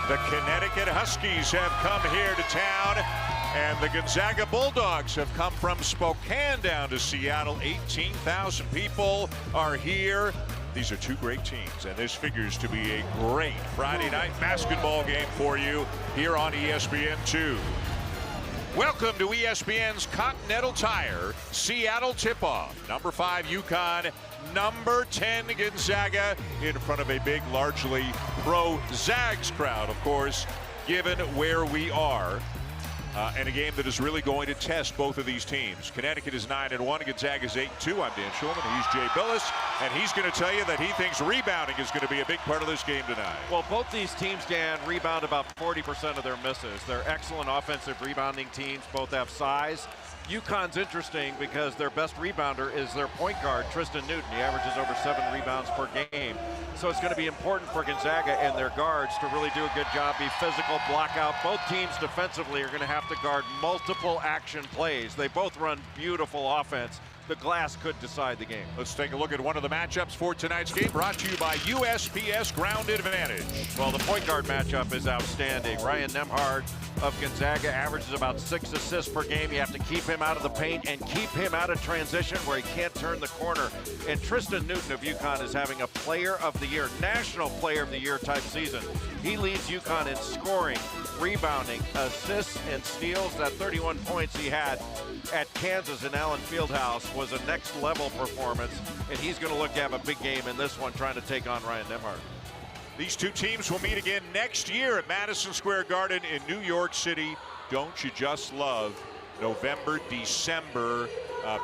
The Connecticut Huskies have come here to town, and the Gonzaga Bulldogs have come from Spokane down to Seattle. 18,000 people are here. These are two great teams, and this figures to be a great Friday night basketball game for you here on ESPN2. Welcome to ESPN's Continental Tire Seattle tip-off. Number 5 UConn, number 10 Gonzaga, in front of a big, largely pro-Zags crowd, of course, given where we are. And a game that is really going to test both of these teams. Connecticut is 9-1, Gonzaga is 8-2. I'm Dan Schulman, he's Jay Billis, and he's going to tell you that he thinks rebounding is going to be a big part of this game tonight. Well, both these teams, Dan, rebound about 40% of their misses. They're excellent offensive rebounding teams. Both have size. UConn's interesting because their best rebounder is their point guard, Tristan Newton. He averages over 7 rebounds per game. So it's going to be important for Gonzaga and their guards to really do a good job, be physical, block out. Both teams defensively are going to have to guard multiple action plays. They both run beautiful offense. The glass could decide the game. Let's take a look at one of the matchups for tonight's game, brought to you by USPS Ground Advantage. Well, the point guard matchup is outstanding. Ryan Nembhard of Gonzaga averages about 6 assists per game. You have to keep him out of the paint and keep him out of transition where he can't turn the corner. And Tristan Newton of UConn is having a Player of the Year, National Player of the Year type season. He leads UConn in scoring, rebounding, assists, and steals. That 31 points he had at Kansas in Allen Fieldhouse was a next level performance, and he's going to look to have a big game in this one, trying to take on Ryan Nembhard. These two teams will meet again next year at Madison Square Garden in New York City. Don't you just love November, December,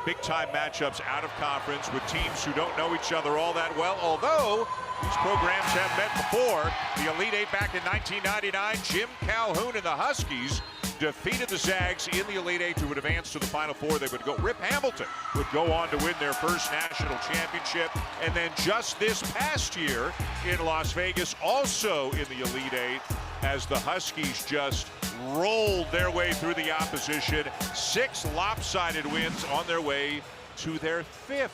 big-time matchups out of conference with teams who don't know each other all that well, although these programs have met before. The Elite Eight back in 1999, Jim Calhoun and the Huskies defeated the Zags in the Elite Eight to advance to the Final Four. They would go. Rip Hamilton would go on to win their first national championship. And then just this past year in Las Vegas, also in the Elite Eight, as the Huskies just rolled their way through the opposition. 6 lopsided wins on their way to their 5th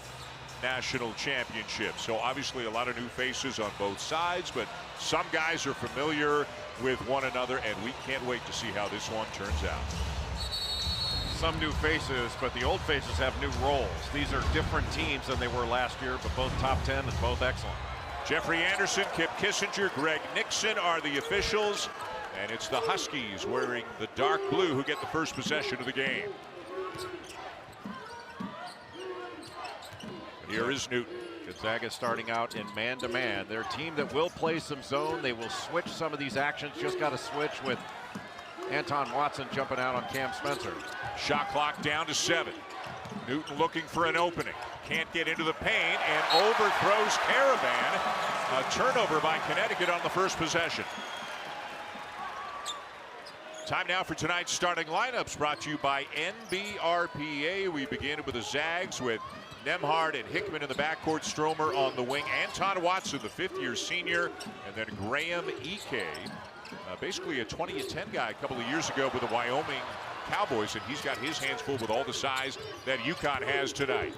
national championship. So obviously a lot of new faces on both sides, but some guys are familiar with one another, and we can't wait to see how this one turns out. Some new faces, but the old faces have new roles. These are different teams than they were last year, but both top 10 and both excellent. Jeffrey Anderson, Kip Kissinger, Greg Nixon are the officials, and it's the Huskies wearing the dark blue who get the first possession of the game. Here is Newton. Gonzaga starting out in man-to-man. They're a team that will play some zone. They will switch some of these actions. Just got to switch with Anton Watson jumping out on Cam Spencer. Shot clock down to 7. Newton looking for an opening. Can't get into the paint and overthrows Caravan. A turnover by Connecticut on the first possession. Time now for tonight's starting lineups, brought to you by NBRPA. We begin with the Zags with Nembhard and Hickman in the backcourt, Stromer on the wing, Anton Watson, the 5th-year senior, and then Graham Ike, basically a 20-10 guy a couple of years ago with the Wyoming Cowboys, and he's got his hands full with all the size that UConn has tonight.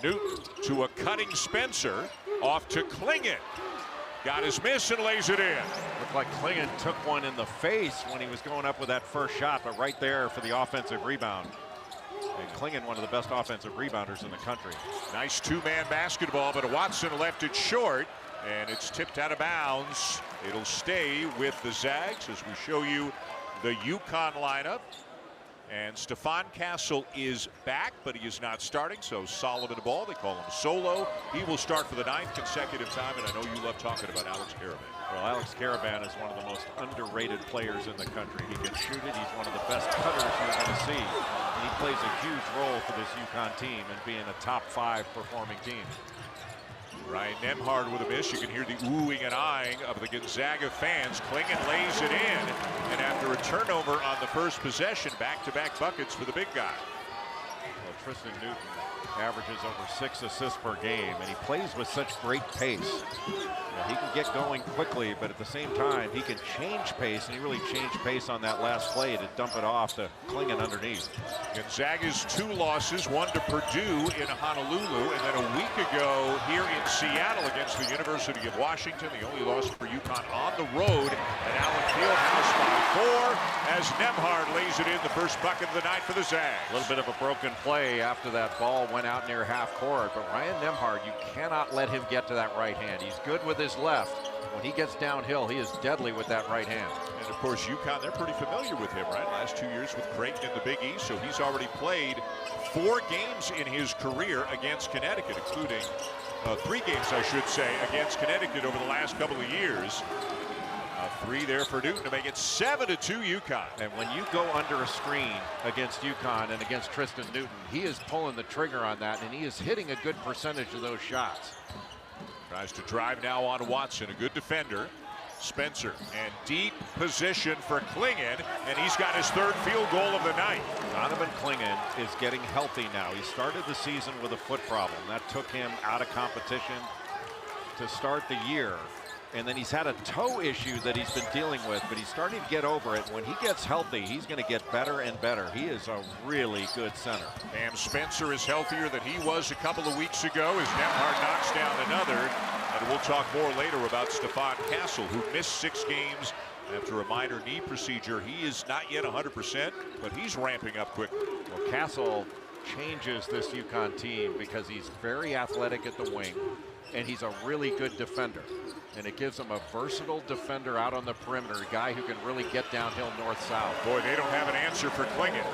Newton to a cutting Spencer, off to Klingon. Got his miss and lays it in. Looked like Klingon took one in the face when he was going up with that first shot, but right there for the offensive rebound. And Klingon, one of the best offensive rebounders in the country. Nice 2-man basketball, but Watson left it short, and it's tipped out of bounds. It'll stay with the Zags as we show you the UConn lineup. And Stephon Castle is back, but he is not starting, so Solomon Ball, they call him Solo. He will start for the 9th consecutive time, and I know you love talking about Alex Caravan. Well, Alex Caravan is one of the most underrated players in the country. He can shoot it. He's one of the best cutters you're going to see. And he plays a huge role for this UConn team and being a top 5 performing team. Ryan Nembhard with a miss. You can hear the oohing and eyeing of the Gonzaga fans. Klingon lays it in, and after a turnover on the first possession, back-to-back buckets for the big guy. Well, Tristan Newton averages over 6 assists per game, and he plays with such great pace. He can get going quickly, but at the same time, he can change pace, and he really changed pace on that last play to dump it off to Klingon underneath. Gonzaga's 2 losses, one to Purdue in Honolulu, and then a week ago here in Seattle against the University of Washington. The only loss for UConn on the road at Allen Fieldhouse by 4 as Nembhard lays it in, the first bucket of the night for the Zags. A little bit of a broken play after that ball went out near half court, but Ryan Nembhard, you cannot let him get to that right hand. He's good with his left. When he gets downhill, he is deadly with that right hand. And of course, UConn, they're pretty familiar with him, right? Last 2 years with Creighton in the Big East, so he's already played 4 games in his career against Connecticut, including 3 games, I should say, against Connecticut over the last couple of years. 3 there for Newton to make it 7-2 UConn. And when you go under a screen against UConn and against Tristan Newton, he is pulling the trigger on that, and he is hitting a good percentage of those shots. Tries to drive now on Watson, a good defender. Spencer, and deep position for Klingon, and he's got his 3rd field goal of the night. Donovan Klingon is getting healthy now. He started the season with a foot problem. That took him out of competition to start the year. And then he's had a toe issue that he's been dealing with, but he's starting to get over it. When he gets healthy, he's going to get better and better. He is a really good center. Bam Spencer is healthier than he was a couple of weeks ago as Nembhard knocks down another. And we'll talk more later about Stephon Castle, who missed 6 games after a minor knee procedure. He is not yet 100%, but he's ramping up quickly. Well, Castle changes this UConn team because he's very athletic at the wing, and he's a really good defender. And it gives him a versatile defender out on the perimeter, a guy who can really get downhill north-south. Boy, they don't have an answer for Klingon.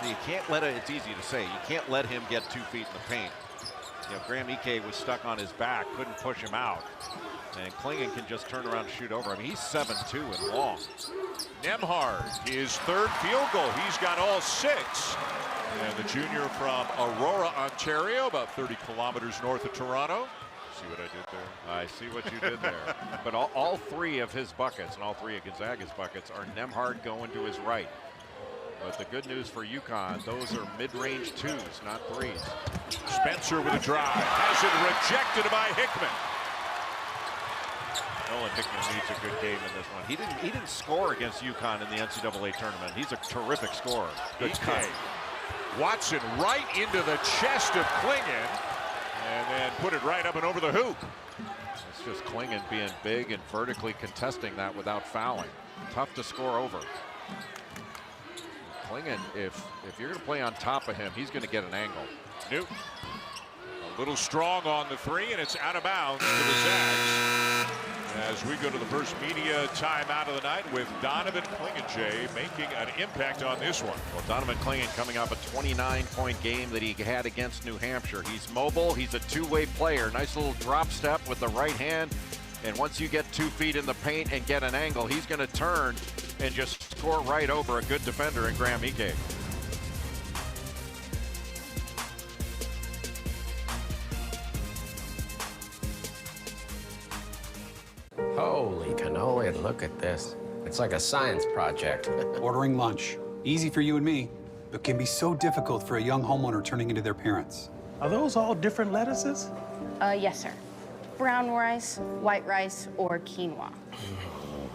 You can't let it, it's easy to say, you can't let him get 2 feet in the paint. You know, Graham Ike was stuck on his back, couldn't push him out. And Klingon can just turn around and shoot over. I mean, he's 7'2" and long. Nembhard, his 3rd field goal. He's got all 6. And the junior from Aurora, Ontario, about 30 kilometers north of Toronto. See what I did there? I see what you did there. But all 3 of his buckets and all 3 of Gonzaga's buckets are Nembhard going to his right. But the good news for UConn, those are mid-range 2s, not 3s. Spencer with a drive. Has it rejected by Hickman. Nolan Hickman needs a good game in this one. He didn't score against UConn in the NCAA tournament. He's a terrific scorer. Good cut. Watson right into the chest of Klingon. And then put it right up and over the hoop. It's just Klingon being big and vertically contesting that without fouling. Tough to score over. Klingon, if you're going to play on top of him, he's going to get an angle. Newton, a little strong on the 3, and it's out of bounds to the Zags. As we go to the first media timeout of the night with Donovan Klingon, Jay, making an impact on this one. Well, Donovan Klingon coming off a 29-point game that he had against New Hampshire. He's mobile. He's a 2-way player. Nice little drop step with the right hand. And once you get 2 feet in the paint and get an angle, he's going to turn and just score right over a good defender in Graham Ike. Holy cannoli, look at this. It's like a science project. Ordering lunch. Easy for you and me, but can be so difficult for a young homeowner turning into their parents. Are those all different lettuces? Yes, sir. Brown rice, white rice, or quinoa.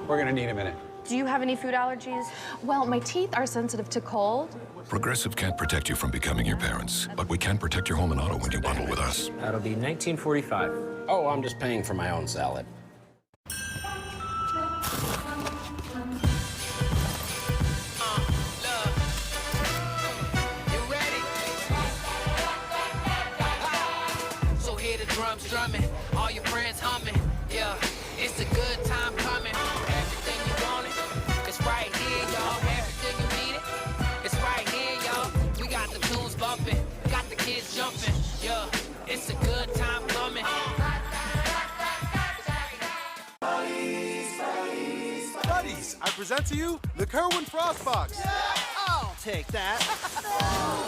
We're gonna need a minute. Do you have any food allergies? Well, my teeth are sensitive to cold. Progressive can't protect you from becoming your parents, but we can protect your home and auto when you bundle with us. That'll be $19.45. Oh, I'm just paying for my own salad. Drumming, all your friends humming, yeah, it's a good time coming. Everything you want it, it's right here, y'all. Everything you need it, it's right here, y'all. We got the tunes bumping, got the kids jumping, yeah, it's a good time coming. Buddies, I present to you the Kerwin Frost Box. Yeah, I'll take that.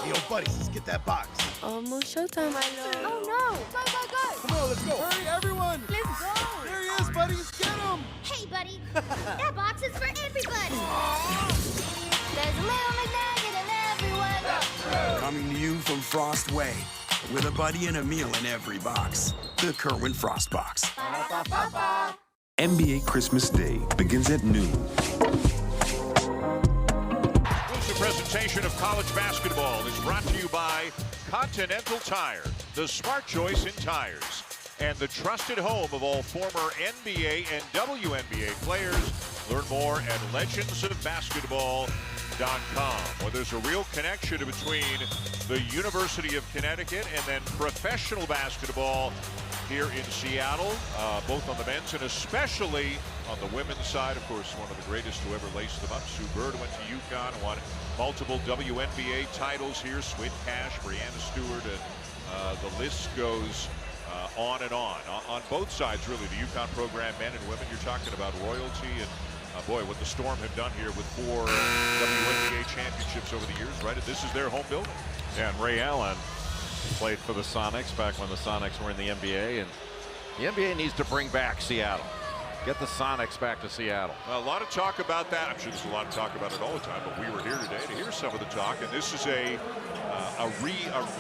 Yo, buddies, let's get that box. Almost showtime, my lord. Oh, no. Go, go, go. Come on, let's go. Hurry, everyone. Let's go. There he is, buddies. Get him. Hey, buddy. That box is for everybody. There's a little McNugget in everyone. Coming to you from Frost Way. with a buddy and a meal in every box. The Kerwin Frost Box. NBA Christmas Day begins at noon. Exclusive presentation of college basketball is brought to you by Continental Tire, the smart choice in tires, and the trusted home of all former NBA and WNBA players. Learn more at legendsofbasketball.com, where there's a real connection between the University of Connecticut and then professional basketball here in Seattle, both on the men's and especially on the women's side. Of course, one of the greatest to ever lace them up. Sue Bird went to UConn, won multiple WNBA titles here. Swin Cash, Brianna Stewart, and the list goes on and on both sides, really. The UConn program, men and women, you're talking about royalty, and boy, what the Storm have done here with 4 WNBA championships over the years, right? This is their home building. Yeah, and Ray Allen played for the Sonics back when the Sonics were in the NBA, and the NBA needs to bring back Seattle. Get the Sonics back to Seattle. A lot of talk about that. I'm sure there's a lot of talk about it all the time, but we were here today to hear some of the talk, and this is a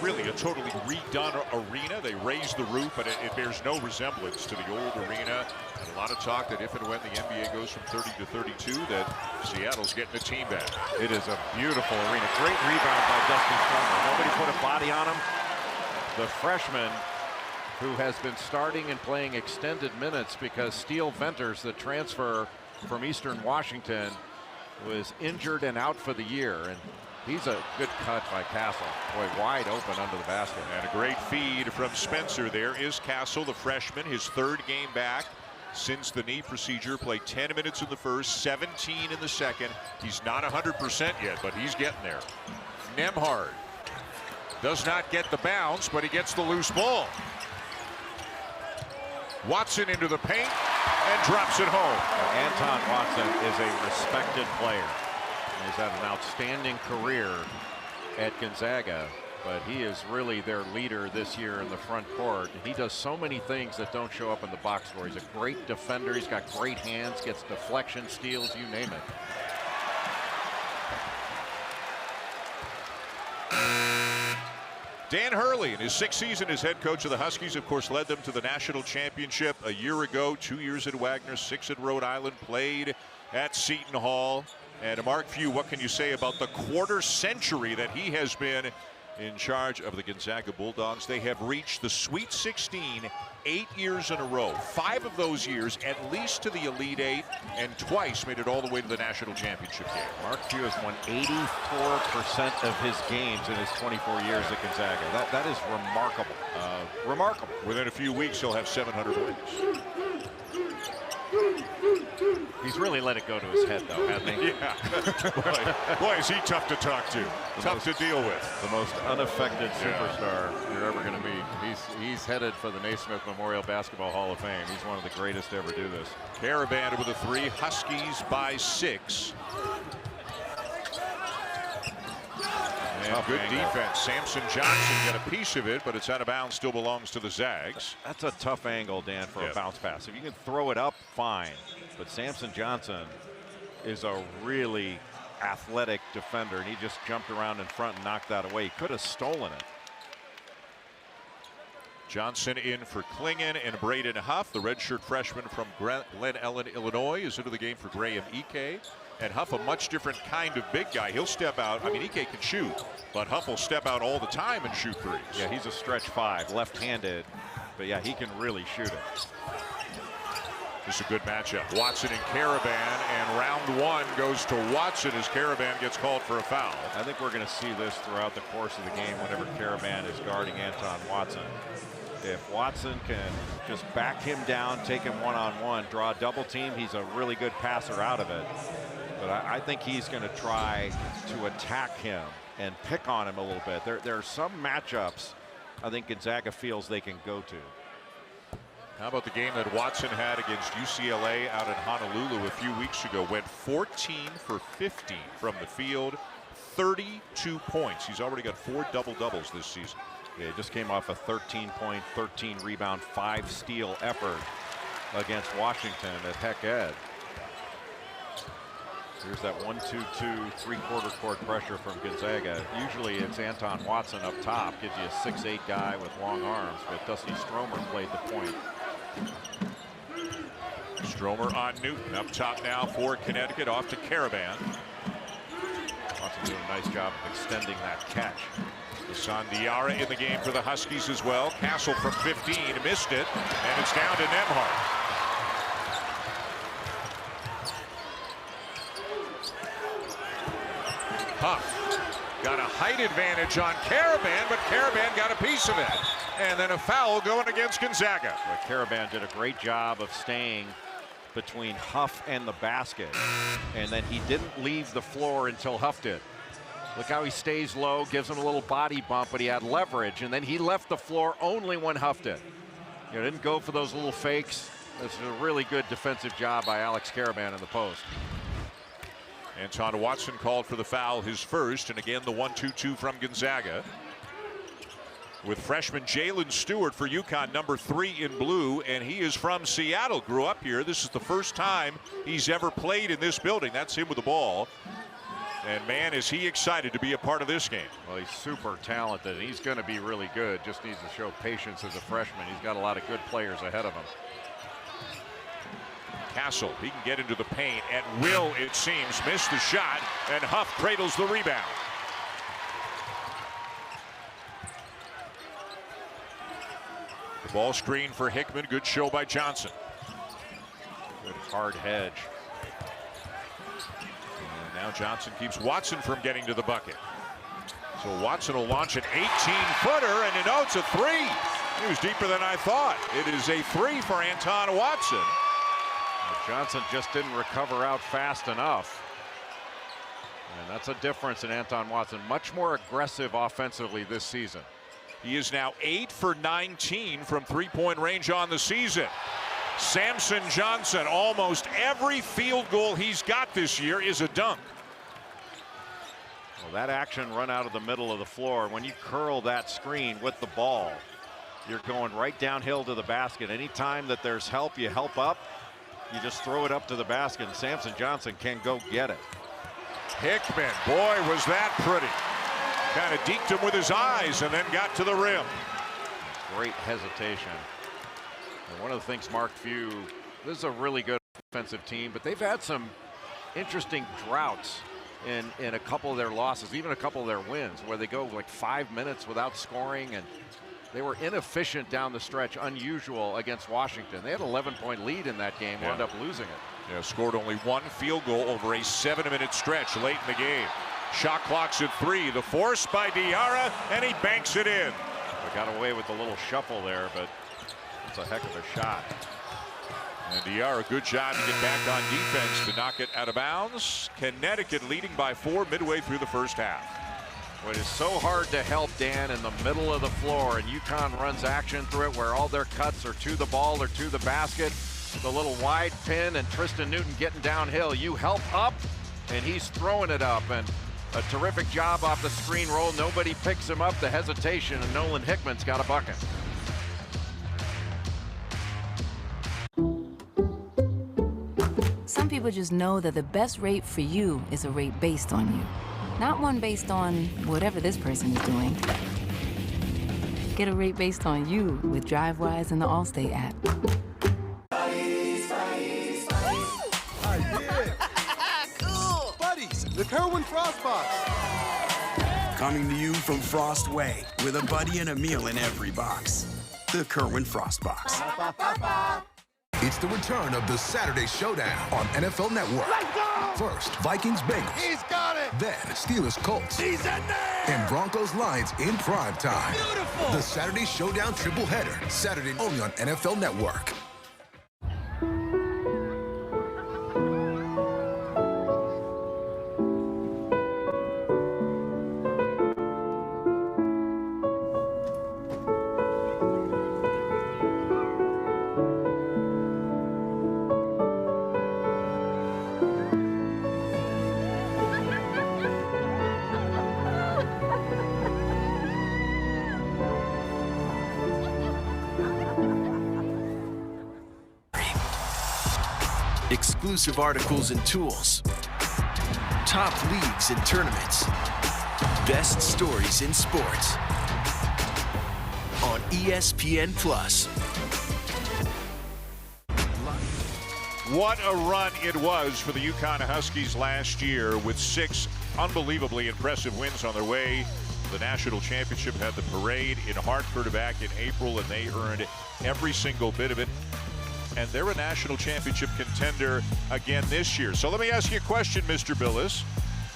really totally redone arena. They raised the roof, but it bears no resemblance to the old arena. And a lot of talk that if and when the NBA goes from 30 to 32, that Seattle's getting a team back. It is a beautiful arena. Great rebound by Dustin Sumner. Nobody put a body on him. The freshman, who has been starting and playing extended minutes because Steele Venters, the transfer from Eastern Washington, was injured and out for the year. And he's a good cut by Castle. Boy, wide open under the basket. And a great feed from Spencer. There is Castle, the freshman, his 3rd game back since the knee procedure. Played 10 minutes in the first, 17 in the second. He's not 100% yet, but he's getting there. Nembhard does not get the bounce, but he gets the loose ball. Watson into the paint and drops it home. Anton Watson is a respected player. He's had an outstanding career at Gonzaga, but he is really their leader this year in the front court. He does so many things that don't show up in the box score. He's a great defender. He's got great hands, gets deflection, steals, you name it. Dan Hurley, in his 6th season as head coach of the Huskies, of course, led them to the national championship a year ago. 2 years at Wagner, 6 at Rhode Island, played at Seton Hall. And Mark Few, what can you say about the quarter century that he has been in charge of the Gonzaga Bulldogs? They have reached the Sweet 16 8 years in a row. 5 of those years at least to the Elite 8, and twice made it all the way to the national championship game. Mark Few has won 84% of his games in his 24 years at Gonzaga. That is remarkable. Remarkable. Within a few weeks, he'll have 700 wins. He's really let it go to his head, though, hasn't he? Yeah. Boy, is he tough to talk to. Tough to deal with. The most unaffected superstar you're ever going to meet. He's headed for the Naismith Memorial Basketball Hall of Fame. He's one of the greatest to ever do this. Caravan with a 3. Huskies by 6. And good defense. Samson Johnson got a piece of it, but it's out of bounds. Still belongs to the Zags. That's a tough angle, Dan, for a bounce pass. If you can throw it up, fine. But Samson Johnson is a really athletic defender, and he just jumped around in front and knocked that away. He could have stolen it. Johnson in for Klingon and Braden Huff. The redshirt freshman from Glen Ellen, Illinois, is into the game for Graham Ike. And Huff, a much different kind of big guy. He'll step out. I mean, Ike can shoot, but Huff will step out all the time and shoot threes. Yeah, he's a stretch 5, left-handed. But yeah, he can really shoot it. This is a good matchup. Watson and Caravan, and round 1 goes to Watson as Caravan gets called for a foul. I think we're going to see this throughout the course of the game whenever Caravan is guarding Anton Watson. If Watson can just back him down, take him one-on-one, draw a double team, he's a really good passer out of it. But I think he's going to try to attack him and pick on him a little bit. There are some matchups I think Gonzaga feels they can go to. How about the game that Watson had against UCLA out in Honolulu a few weeks ago? Went 14 for 15 from the field, 32 points. He's already got 4 double-doubles this season. Yeah, he just came off a 13-point, 13-rebound, 5-steal effort against Washington at Heck Ed. Here's that 1-2-2 three-quarter court pressure from Gonzaga. Usually it's Anton Watson up top, gives you a 6'8" guy with long arms, but Dusty Stromer played the point. Stromer on Newton up top now for Connecticut, off to Caravan. Watson doing a nice job of extending that catch. Hassan Diarra in the game for the Huskies as well. Castle from 15 missed it, and it's down to Nembhard. Huff got a height advantage on Caravan, but Caravan got a piece of it. And then a foul going against Gonzaga. Well, Caravan did a great job of staying between Huff and the basket. And then he didn't leave the floor until Huff did. Look how he stays low, gives him a little body bump, but he had leverage. And then he left the floor only when Huff did. You know, didn't go for those little fakes. This is a really good defensive job by Alex Caravan in the post. Anton Watson called for the foul, his first, and again the 1-2-2 from Gonzaga. With freshman Jalen Stewart for UConn, number 3 in blue, and he is from Seattle, grew up here. This is the first time he's ever played in this building. That's him with the ball. And man, is he excited to be a part of this game. Well, he's super talented. He's going to be really good. Just needs to show patience as a freshman. He's got a lot of good players ahead of him. Castle, he can get into the paint at will, it seems. Missed the shot, and Huff cradles the rebound. The ball screen for Hickman. Good show by Johnson. Good hard hedge. And now Johnson keeps Watson from getting to the bucket. So Watson will launch an 18-footer, and you know it's a three. It was deeper than I thought. It is a three for Anton Watson. Johnson just didn't recover out fast enough. And that's a difference in Anton Watson. Much more aggressive offensively this season. He is now 8 for 19 from three-point range on the season. Samson Johnson, almost every field goal he's got this year is a dunk. Well, that action run out of the middle of the floor. When you curl that screen with the ball, you're going right downhill to the basket. Anytime that there's help, you help up. You just throw it up to the basket, and Samson Johnson can go get it. Hickman, boy, was that pretty. Kind of deked him with his eyes and then got to the rim. Great hesitation. And one of the things Mark Few, this is a really good offensive team, but they've had some interesting droughts in a couple of their losses, even a couple of their wins, where they go like 5 minutes without scoring, and they were inefficient down the stretch, unusual against Washington. They had an 11-point lead in that game, wound up losing it. Yeah, scored only one field goal over a 7-minute stretch late in the game. Shot clock's at 3. The force by Diarra, and he banks it in. They got away with a little shuffle there, but it's a heck of a shot. And Diarra, good job to get back on defense to knock it out of bounds. Connecticut leading by 4 midway through the first half. Well, it is so hard to help, Dan, in the middle of the floor, and UConn runs action through it where all their cuts are to the ball or to the basket. The little wide pin and Tristan Newton getting downhill. You help up, and he's throwing it up, and a terrific job off the screen roll. Nobody picks him up. The hesitation, and Nolan Hickman's got a bucket. Some people just know that the best rate for you is a rate based on you. Not one based on whatever this person is doing. Get a rate based on you with DriveWise and the Allstate app. Cool! Buddies, the Kerwin Frost Box. Coming to you from Frost Way, with a buddy and a meal in every box. The Kerwin Frost Box. It's the return of the Saturday Showdown on NFL Network. Let's go! First, Vikings-Bengals. He's got it! Then, Steelers-Colts. He's in there! And Broncos-Lions in prime time. Beautiful! The Saturday Showdown triple header. Saturday only on NFL Network. Exclusive articles and tools. Top leagues and tournaments. Best stories in sports. On ESPN Plus. What a run it was for the UConn Huskies last year, with 6 unbelievably impressive wins on their way. The national championship had the parade in Hartford back in April, and they earned every single bit of it. And they're a national championship contender again this year. So let me ask you a question, Mr. Billis.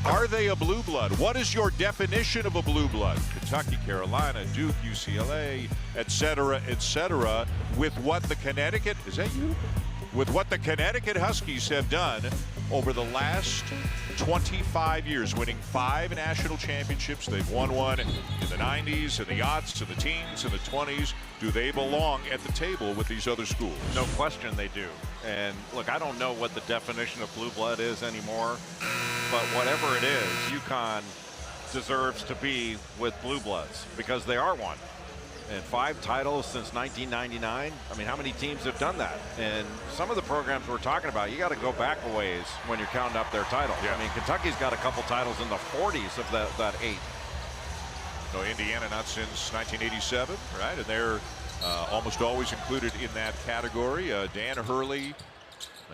Are they a blue blood? What is your definition of a blue blood? Kentucky, Carolina, Duke, UCLA, et cetera, with what the Connecticut, is that you? With what the Connecticut Huskies have done over the last 25 years, winning 5 national championships. They've won one in the 90s, and the aughts, and the teens, and the 20s. Do they belong at the table with these other schools? No question they do. And look, I don't know what the definition of blue blood is anymore, but whatever it is, UConn deserves to be with blue bloods because they are one. And 5 titles since 1999. I mean, how many teams have done that? And some of the programs we're talking about, you got to go back a ways when you're counting up their titles. Yeah. I mean, Kentucky's got a couple titles in the 40s of that 8. No, Indiana not since 1987, right? And they're almost always included in that category. Dan Hurley,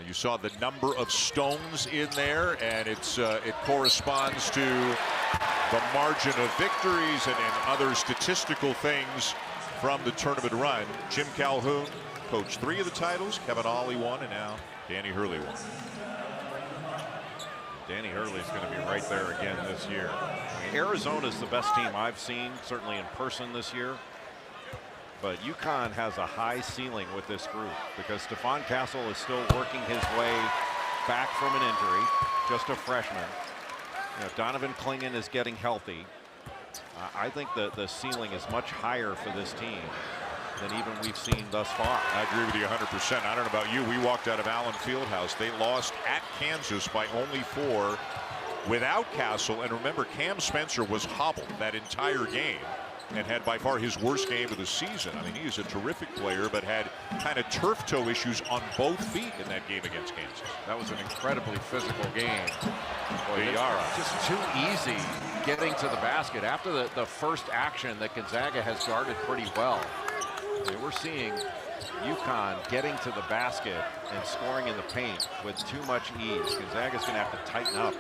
you saw the number of stones in there, and it corresponds to the margin of victories and other statistical things from the tournament run. Jim Calhoun coached 3 of the titles. Kevin Ollie won, and now Danny Hurley won. Danny Hurley's going to be right there again this year. I mean, Arizona's the best team I've seen, certainly in person this year. But UConn has a high ceiling with this group because Stephon Castle is still working his way back from an injury, just a freshman. You know, Donovan Clingan is getting healthy. I think the ceiling is much higher for this team than even we've seen thus far. I agree with you 100%. I don't know about you. We walked out of Allen Fieldhouse. They lost at Kansas by only 4 without Castle. And remember, Cam Spencer was hobbled that entire game and had by far his worst game of the season. I mean, he is a terrific player, but had kind of turf toe issues on both feet in that game against Kansas. That was an incredibly physical game. Boy, just too easy getting to the basket. After the first action that Gonzaga has guarded pretty well. I mean, we're seeing UConn getting to the basket and scoring in the paint with too much ease. Gonzaga's going to have to tighten up.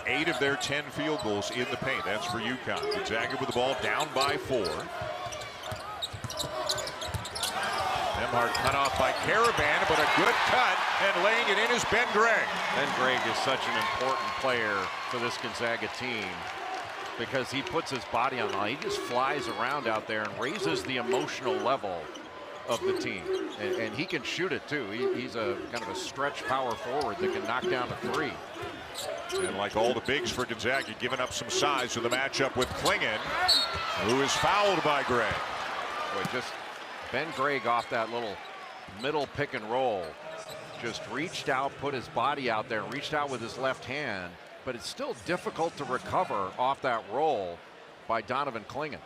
8 of their 10 field goals in the paint. That's for UConn. Gonzaga with the ball down by 4. Nembhard cut off by Caravan, but a good cut, and laying it in is Ben Gregg. Ben Gregg is such an important player for this Gonzaga team because he puts his body on the line. He just flies around out there and raises the emotional level of the team. And he can shoot it too. He's a kind of a stretch power forward that can knock down a 3. And like all the bigs for Gonzaga, giving up some size to the matchup with Clingan, who is fouled by Gregg. Boy, just Ben Gregg off that little middle pick and roll. Just reached out, put his body out there, reached out with his left hand, but it's still difficult to recover off that roll by Donovan Clingan.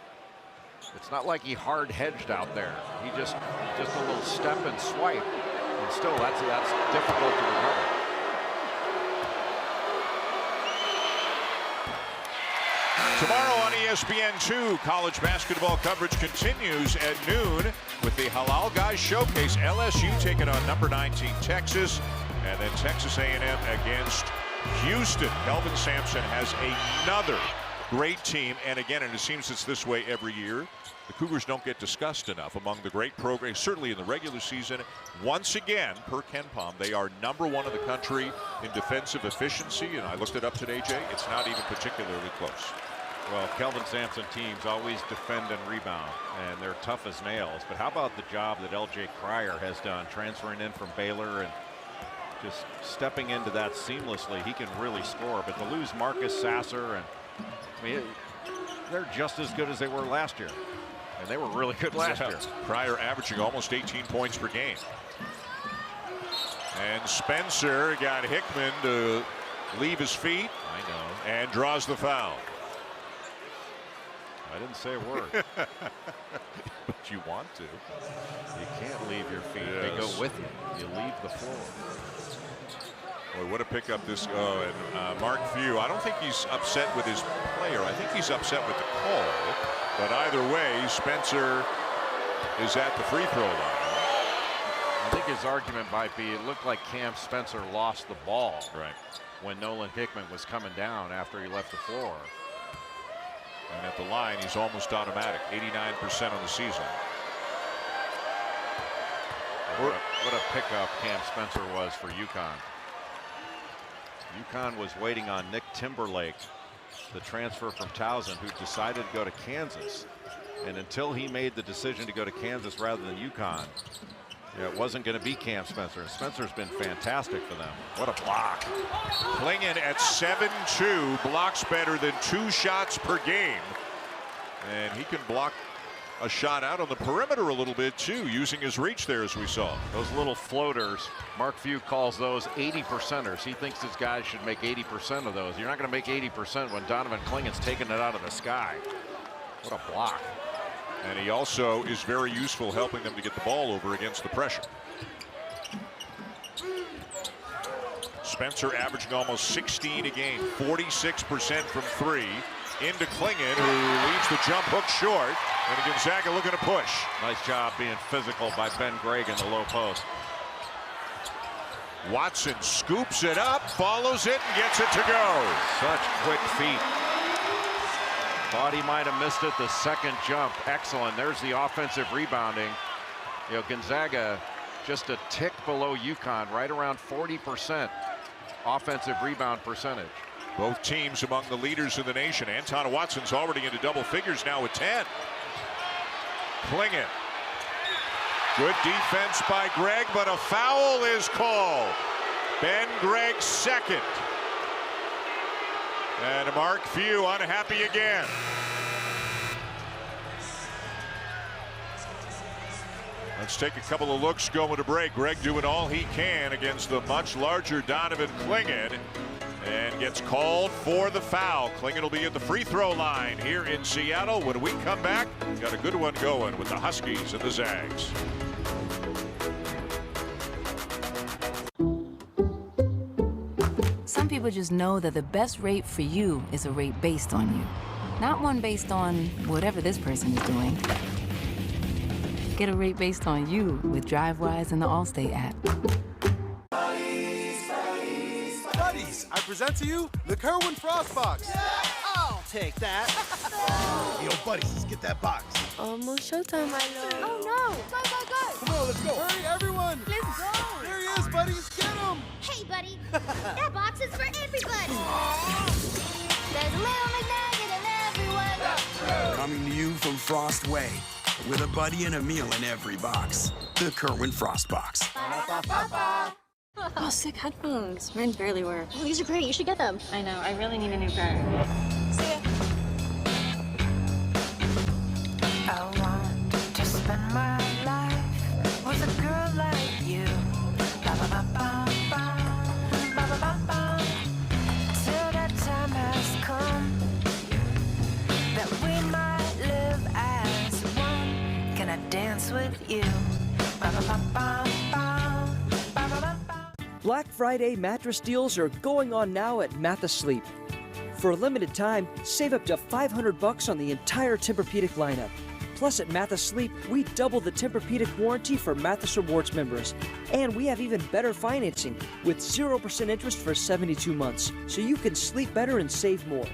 It's not like he hard hedged out there. He just a little step and swipe, and still that's difficult to recover. Tomorrow on ESPN2, college basketball coverage continues at noon with the Halal Guys Showcase. LSU taking on number 19 Texas, and then Texas A&M against Houston. Kelvin Sampson has another great team, and again, and it seems it's this way every year, the Cougars don't get discussed enough among the great programs, certainly in the regular season. Once again, per KenPom, they are number 1 in the country in defensive efficiency, and I looked it up today, Jay. It's not even particularly close. Well, Kelvin Sampson teams always defend and rebound, and they're tough as nails. But how about the job that L.J. Cryer has done, transferring in from Baylor and just stepping into that seamlessly? He can really score. But to lose Marcus Sasser, and I mean, they're just as good as they were last year, and they were really good last year. Cryer averaging almost 18 points per game. And Spencer got Hickman to leave his feet. I know. And draws the foul. I didn't say a word. But you want to. You can't leave your feet. Yes. They go with you. You leave the floor. Boy, what a pickup this. Oh, and Mark Few. I don't think he's upset with his player. I think he's upset with the call. But either way, Spencer is at the free throw line. I think his argument might be it looked like Cam Spencer lost the ball when Nolan Hickman was coming down after he left the floor. And at the line, he's almost automatic, 89% on the season. What a pickup Cam Spencer was for UConn. UConn was waiting on Nick Timberlake, the transfer from Towson, who decided to go to Kansas. And until he made the decision to go to Kansas rather than UConn, it wasn't going to be Cam Spencer. And Spencer's been fantastic for them. What a block. Clingan at 7-2, blocks better than 2 shots per game. And he can block a shot out on the perimeter a little bit too, using his reach there, as we saw. Those little floaters, Mark Few calls those 80%ers. He thinks his guys should make 80% of those. You're not going to make 80% when Donovan Clingan's taking it out of the sky. What a block. And he also is very useful helping them to get the ball over against the pressure. Spencer averaging almost 16 a game, 46% from 3. Into Clingan, who leaves the jump hook short. And Gonzaga looking to push. Nice job being physical by Ben Gregg in the low post. Watson scoops it up, follows it, and gets it to go. Such quick feet. Thought he might have missed it the second jump. Excellent. There's the offensive rebounding. You know, Gonzaga just a tick below UConn, right around 40% offensive rebound percentage. Both teams among the leaders in the nation. Anton Watson's already into double figures now with 10. Clingan. Good defense by Gregg, but a foul is called. Ben Gregg's second. And Mark Few unhappy again. Let's take a couple of looks going to break. Gregg doing all he can against the much larger Donovan Clingan. And gets called for the foul. Clingan will be at the free throw line here in Seattle. When we come back, got a good one going with the Huskies and the Zags. Some people just know that the best rate for you is a rate based on you, not one based on whatever this person is doing. Get a rate based on you with DriveWise and the Allstate app. Buddies, I present to you the Kerwin Frost Box. I'll take that. Yo, buddies, let's get that box. Almost showtime, my lord. Oh no! Go! Come on, let's go. Hurry, everyone. Let's go! There he is, buddies. Get him. Hey, buddy. That box is for everybody. There's a little McNugget in everyone. Coming to you from Frost Way, with a buddy and a meal in every box. The Kerwin Frost Box. Oh, sick headphones. Mine barely work. Oh, these are great. You should get them. I know. I really need a new pair. See ya. I want to spend my life with a girl like you. Ba ba ba ba ba ba ba ba ba. Till that time has come that we might live as one. Can I dance with you? Ba ba ba ba ba ba ba ba. Black Friday mattress deals are going on now at Mathasleep. For a limited time, save up to $500 on the entire Tempur-Pedic lineup. Plus at Mathasleep, we double the Tempur-Pedic warranty for Mathis Rewards members. And we have even better financing with 0% interest for 72 months, so you can sleep better and save more.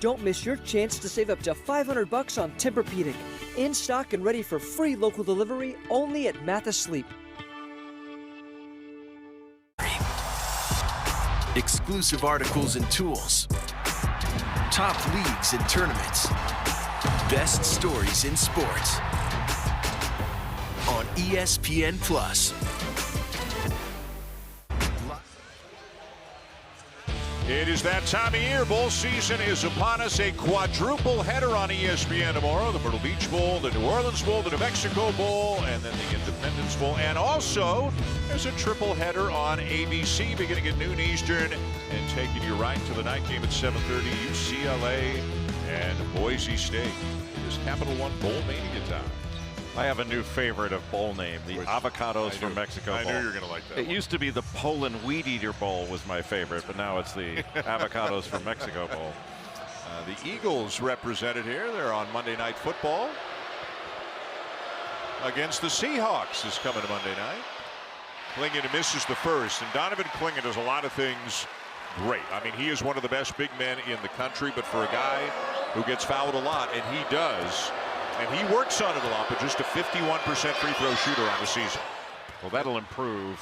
Don't miss your chance to save up to $500 on Tempur-Pedic. In stock and ready for free local delivery only at Mathasleep. Exclusive articles and tools. Top leagues and tournaments. Best stories in sports. On ESPN Plus. It is that time of year. Bowl season is upon us. A quadruple header on ESPN tomorrow. The Myrtle Beach Bowl, the New Orleans Bowl, the New Mexico Bowl, and then the Independence Bowl. And also, there's a triple header on ABC beginning at noon Eastern and taking you right to the night game at 7:30. UCLA and Boise State. It is Capital One Bowl Mania time. I have a new favorite of bowl name, the Avocados from Mexico Bowl. I knew you were going to like that. It used to be the Poland Weed Eater Bowl was my favorite, but now it's the Avocados from Mexico Bowl. The Eagles represented here. They're on Monday Night Football against the Seahawks this coming Monday night. Clingan misses the first, and Donovan Clingan does a lot of things great. I mean, he is one of the best big men in the country, but for a guy who gets fouled a lot, and he does, and he works on it a lot, but just a 51% free throw shooter on the season. Well, that'll improve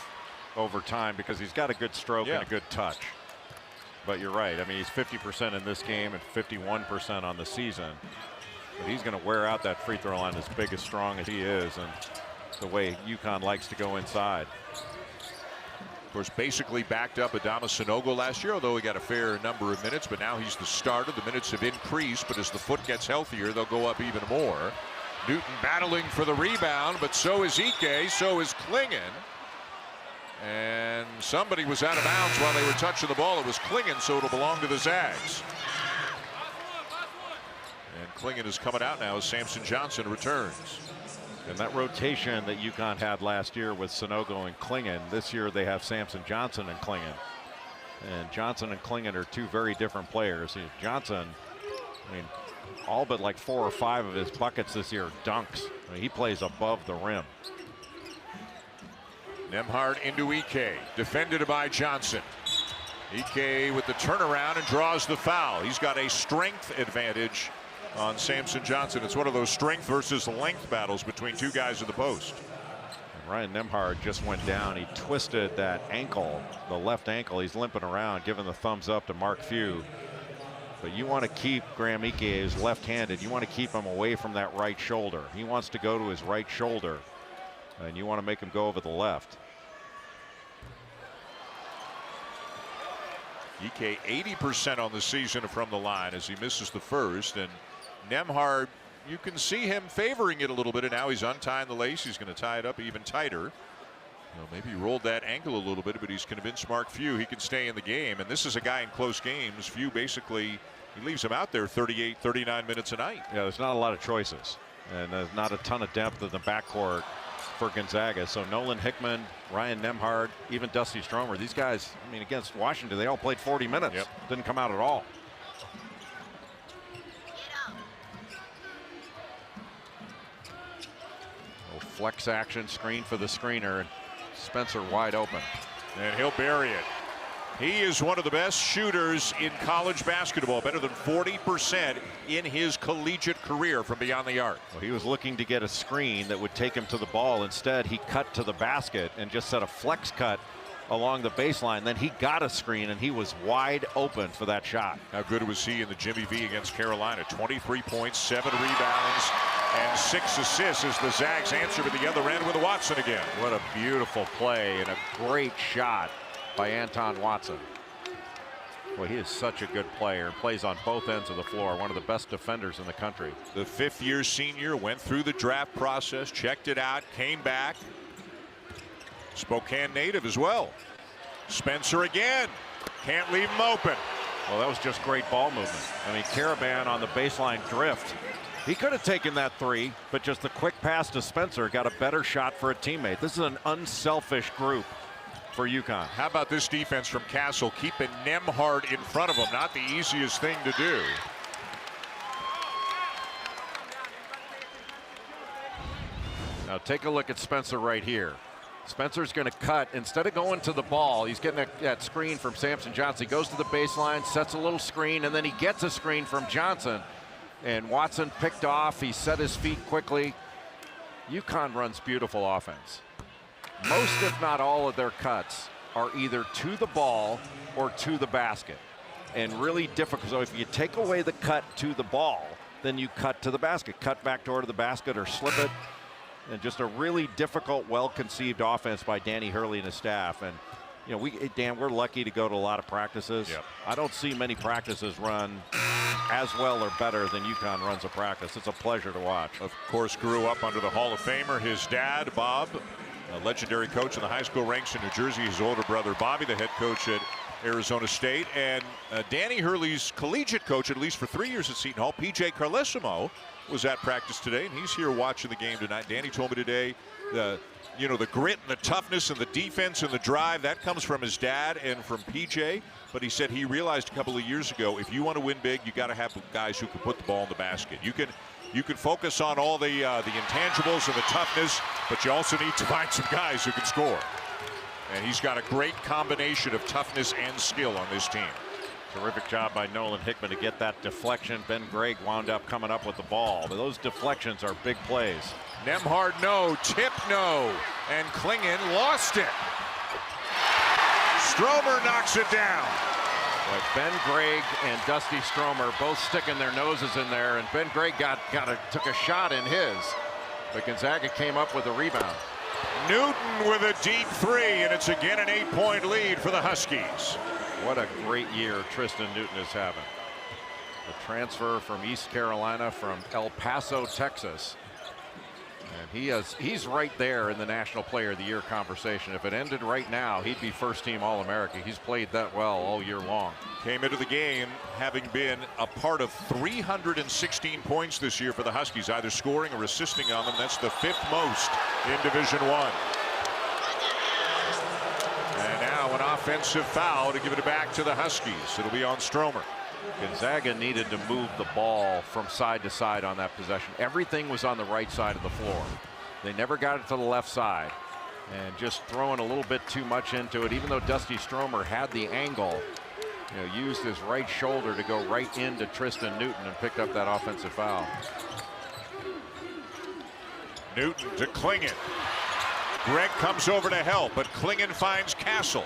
over time because he's got a good stroke and a good touch. But you're right. I mean, he's 50% in this game and 51% on the season. But he's going to wear out that free throw line as big, as strong as he is, and the way UConn likes to go inside. Of course, basically backed up Adama Sanogo last year, although he got a fair number of minutes, but now he's the starter. The minutes have increased, but as the foot gets healthier, they'll go up even more. Newton battling for the rebound, but so is Ike, so is Clingan. And somebody was out of bounds while they were touching the ball. It was Clingan, so it'll belong to the Zags. And Clingan is coming out now as Samson Johnson returns. And that rotation that UConn had last year with Sanogo and Clingan, this year they have Samson Johnson and Clingan. And Johnson and Clingan are two very different players. Johnson, I mean, all but like 4 or 5 of his buckets this year are dunks. I mean, he plays above the rim. Nembhard into Ike, defended by Johnson. Ike with the turnaround and draws the foul. He's got a strength advantage on Samson Johnson. It's one of those strength versus length battles between two guys in the post. And Ryan Nembhard just went down. He twisted that ankle, the left ankle. He's limping around, giving the thumbs up to Mark Few. But you want to keep Graham Ike, who's left-handed. You want to keep him away from that right shoulder. He wants to go to his right shoulder, and you want to make him go over the left. Ike 80% on the season from the line as he misses the first, and Nembhard, you can see him favoring it a little bit, and now he's untying the lace. He's going to tie it up even tighter. Well, maybe he rolled that ankle a little bit, but he's convinced Mark Few he can stay in the game. And this is a guy in close games. Few basically, he leaves him out there 38, 39 minutes a night. Yeah, there's not a lot of choices, and there's not a ton of depth in the backcourt for Gonzaga. So Nolan Hickman, Ryan Nembhard, even Dusty Stromer, these guys, I mean, against Washington, they all played 40 minutes. Didn't come out at all. Flex action, screen for the screener, and Spencer wide open. And he'll bury it. He is one of the best shooters in college basketball, better than 40% in his collegiate career from beyond the arc. Well, he was looking to get a screen that would take him to the ball. Instead, he cut to the basket and just set a flex cut along the baseline. Then he got a screen, and he was wide open for that shot. How good was he in the Jimmy V against Carolina? 23 points, 7 rebounds, and 6 assists as the Zags answer at the other end with Watson again. What a beautiful play and a great shot by Anton Watson. Well, he is such a good player and plays on both ends of the floor. One of the best defenders in the country. The 5th-year senior went through the draft process, checked it out, came back. Spokane native as well. Spencer again. Can't leave him open. Well, that was just great ball movement. I mean, Caravan on the baseline drift. He could have taken that 3, but just the quick pass to Spencer got a better shot for a teammate. This is an unselfish group for UConn. How about this defense from Castle, keeping Nembhard in front of him? Not the easiest thing to do. Now take a look at Spencer right here. Spencer's going to cut. Instead of going to the ball, he's getting that screen from Samson Johnson. He goes to the baseline, sets a little screen, and then he gets a screen from Johnson. And Watson picked off. He set his feet quickly. UConn runs beautiful offense. Most, if not all, of their cuts are either to the ball or to the basket. And really difficult. So if you take away the cut to the ball, then you cut to the basket. Cut back door to the basket or slip it. And just a really difficult, well-conceived offense by Danny Hurley and his staff. And, you know, Dan, we're lucky to go to a lot of practices. I don't see many practices run as well or better than UConn runs a practice. It's a pleasure to watch. Of course, grew up under the Hall of Famer. His dad, Bob, a legendary coach in the high school ranks in New Jersey. His older brother, Bobby, the head coach at Arizona State. And Danny Hurley's collegiate coach, at least for 3 years at Seton Hall, P.J. Carlesimo, was at practice today, and he's here watching the game tonight. Danny told me today the grit and the toughness and the defense and the drive, that comes from his dad and from P.J., but he said he realized a couple of years ago, if you want to win big, you got to have guys who can put the ball in the basket. You can focus on all the intangibles and the toughness, but you also need to find some guys who can score. And he's got a great combination of toughness and skill on this team. Terrific job by Nolan Hickman to get that deflection. Ben Gregg wound up coming up with the ball. But those deflections are big plays. Nembhard, no. Tip, no. And Klingon lost it. Stromer knocks it down. But Ben Gregg and Dusty Stromer both sticking their noses in there, and Ben Gregg took a shot in his. But Gonzaga came up with a rebound. Newton with a deep three, and it's again an 8-point lead for the Huskies. What a great year Tristan Newton is having. The transfer from East Carolina from El Paso, Texas. And he's right there in the National Player of the Year conversation. If it ended right now, he'd be first-team All-America. He's played that well all year long. Came into the game having been a part of 316 points this year for the Huskies, either scoring or assisting on them. That's the 5th most in Division I. And now an offensive foul to give it back to the Huskies. It'll be on Stromer. Gonzaga needed to move the ball from side to side on that possession. Everything was on the right side of the floor. They never got it to the left side, and just throwing a little bit too much into it. Even though Dusty Stromer had the angle, used his right shoulder to go right into Tristan Newton and picked up that offensive foul. Newton to Klingon. Gregg comes over to help, but Klingon finds Castle.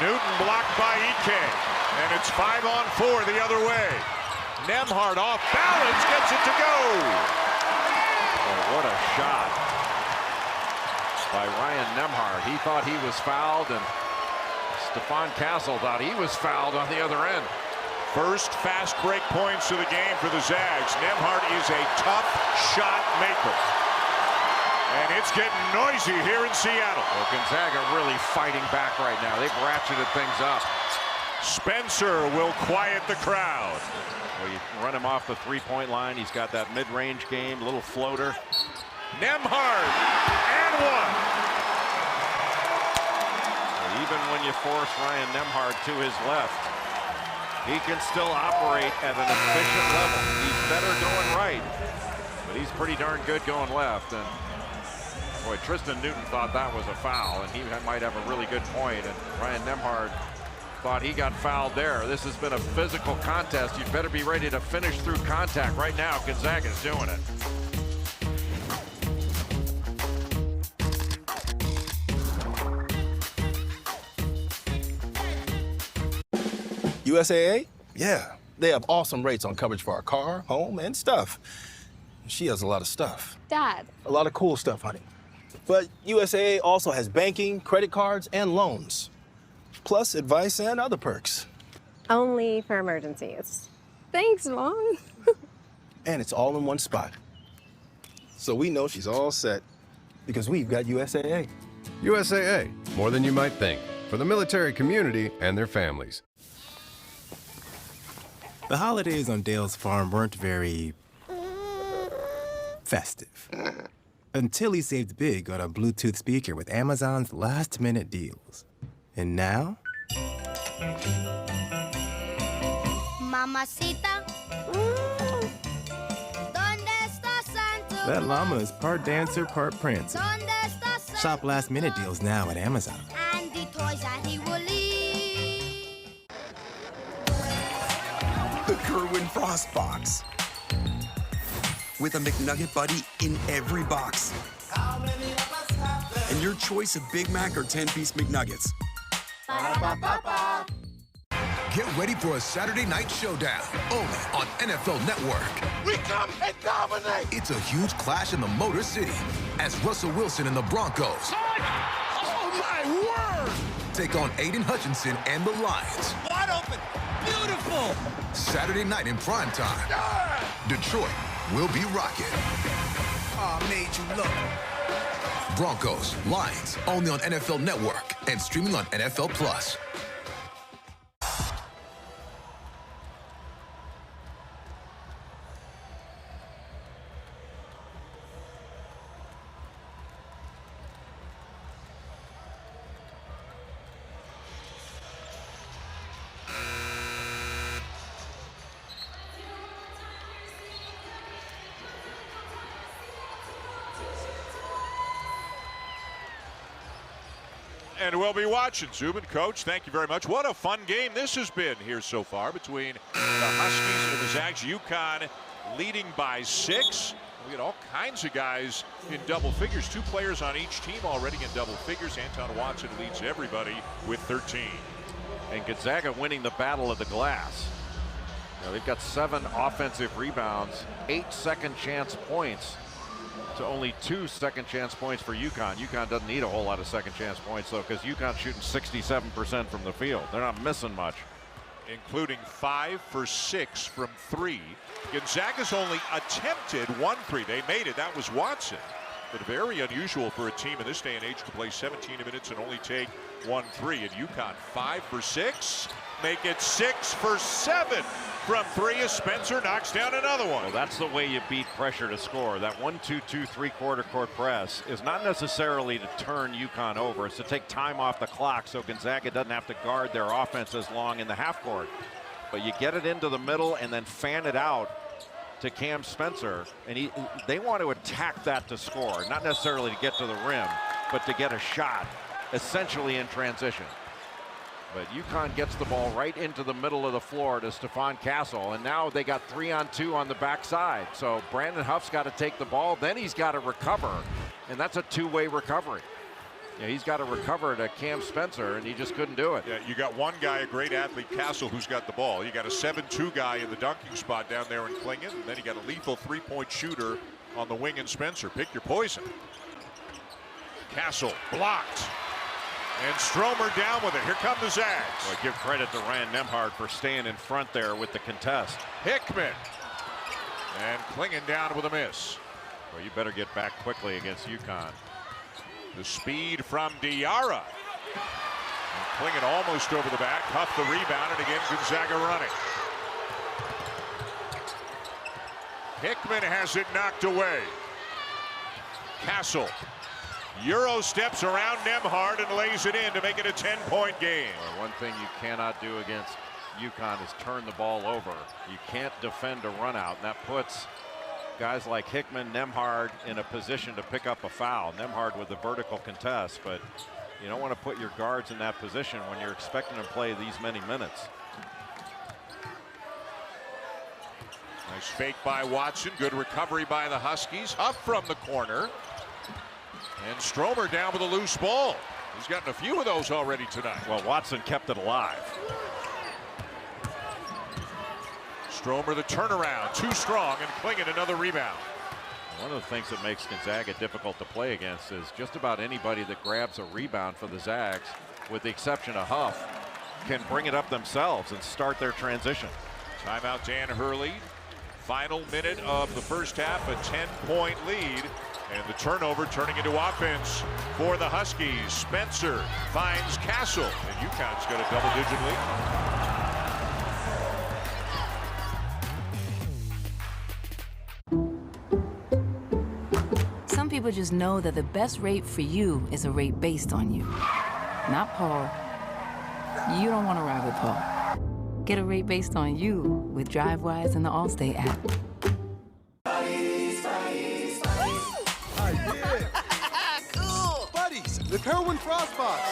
Newton blocked by Ike, and it's 5-on-4 the other way. Nembhard off balance, gets it to go. Oh, what a shot by Ryan Nembhard. He thought he was fouled, and Stephon Castle thought he was fouled on the other end. First fast break points of the game for the Zags. Nembhard is a tough shot maker. And it's getting noisy here in Seattle. Well, Gonzaga really fighting back right now. They've ratcheted things up. Spencer will quiet the crowd. Well, you run him off the three-point line. He's got that mid-range game, little floater. Nembhard, and one. Well, even when you force Ryan Nembhard to his left, he can still operate at an efficient level. He's better going right, but he's pretty darn good going left. And boy, Tristan Newton thought that was a foul, and he might have a really good point. And Ryan Nembhard thought he got fouled there. This has been a physical contest. You'd better be ready to finish through contact. Right now, Gonzaga's doing it. USAA? Yeah, they have awesome rates on coverage for our car, home, and stuff. She has a lot of stuff. Dad. A lot of cool stuff, honey. But USAA also has banking, credit cards, and loans. Plus advice and other perks. Only for emergencies. Thanks, Mom. And it's all in one spot. So we know she's all set because we've got USAA. USAA, more than you might think, for the military community and their families. The holidays on Dale's farm weren't very festive. Until he saved big on a Bluetooth speaker with Amazon's last-minute deals. And now? Mamacita. That llama is part dancer, part prancer. Shop last-minute deals now at Amazon. And the toys that he will eat. The Kerwin Frost Box. With a McNugget buddy in every box. And your choice of Big Mac or 10-piece McNuggets. Get ready for a Saturday night showdown, only on NFL Network. We come and dominate! It's a huge clash in the Motor City as Russell Wilson and the Broncos Oh, my word! take on Aiden Hutchinson and the Lions. Wide open! Beautiful! Saturday night in primetime. Detroit will be rocking. Oh, made you look. Broncos, Lions, only on NFL Network and streaming on NFL Plus. And we'll be watching. Zubin, Coach, thank you very much. What a fun game this has been here so far between the Huskies and the Zags. UConn leading by 6. We had all kinds of guys in double figures. 2 players on each team already in double figures. Anton Watson leads everybody with 13. And Gonzaga winning the battle of the glass. Now, they've got 7 offensive rebounds, 8 second chance points to only 2 second chance points for UConn. UConn doesn't need a whole lot of second chance points, though, because UConn's shooting 67% from the field. They're not missing much. Including 5 for 6 from 3. Gonzaga's only attempted 1 3. They made it. That was Watson. But very unusual for a team in this day and age to play 17 minutes and only take 1 3. And UConn 5 for 6. Make it 6 for 7 from 3 as Spencer knocks down another one. Well, that's the way you beat pressure to score. That 1-2-2 3/4 court press is not necessarily to turn UConn over. It's to take time off the clock so Gonzaga doesn't have to guard their offense as long in the half court. But you get it into the middle and then fan it out to Cam Spencer, and they want to attack that to score, not necessarily to get to the rim, but to get a shot, essentially in transition. But UConn gets the ball right into the middle of the floor to Stephon Castle, and now they got 3-on-2 on the backside. So Brandon Huff's got to take the ball, then he's got to recover, and that's a 2-way recovery. Yeah, he's got to recover to Cam Spencer, and he just couldn't do it. Yeah, you got one guy, a great athlete, Castle, who's got the ball. You got a 7-2 guy in the dunking spot down there in Klingen, and then you got a lethal 3-point shooter on the wing in Spencer. Pick your poison. Castle blocked. And Stromer down with it. Here come the Zags. Well, give credit to Ryan Nembhard for staying in front there with the contest. Hickman. And Klingen down with a miss. Well, you better get back quickly against UConn. The speed from Diarra. And Klingen almost over the back. Huff the rebound, and again Gonzaga running. Hickman has it knocked away. Castle. Euro steps around Nembhard and lays it in to make it a 10-point game. Well, one thing you cannot do against UConn is turn the ball over. You can't defend a run out, and that puts guys like Hickman, Nembhard in a position to pick up a foul. Nembhard with the vertical contest, but you don't want to put your guards in that position when you're expecting to play these many minutes. Nice fake by Watson. Good recovery by the Huskies. Up from the corner. And Stromer down with a loose ball. He's gotten a few of those already tonight. Well, Watson kept it alive. Stromer the turnaround, too strong, and Klingen another rebound. One of the things that makes Gonzaga difficult to play against is just about anybody that grabs a rebound for the Zags, with the exception of Huff, can bring it up themselves and start their transition. Timeout Dan Hurley. Final minute of the first half, a 10-point lead. And the turnover turning into offense for the Huskies. Spencer finds Castle, and UConn's got a double-digit lead. Some people just know that the best rate for you is a rate based on you. Not Paul. You don't want to ride with Paul. Get a rate based on you with DriveWise and the Allstate app. Cool. Buddies, the Kerwin Frost Box.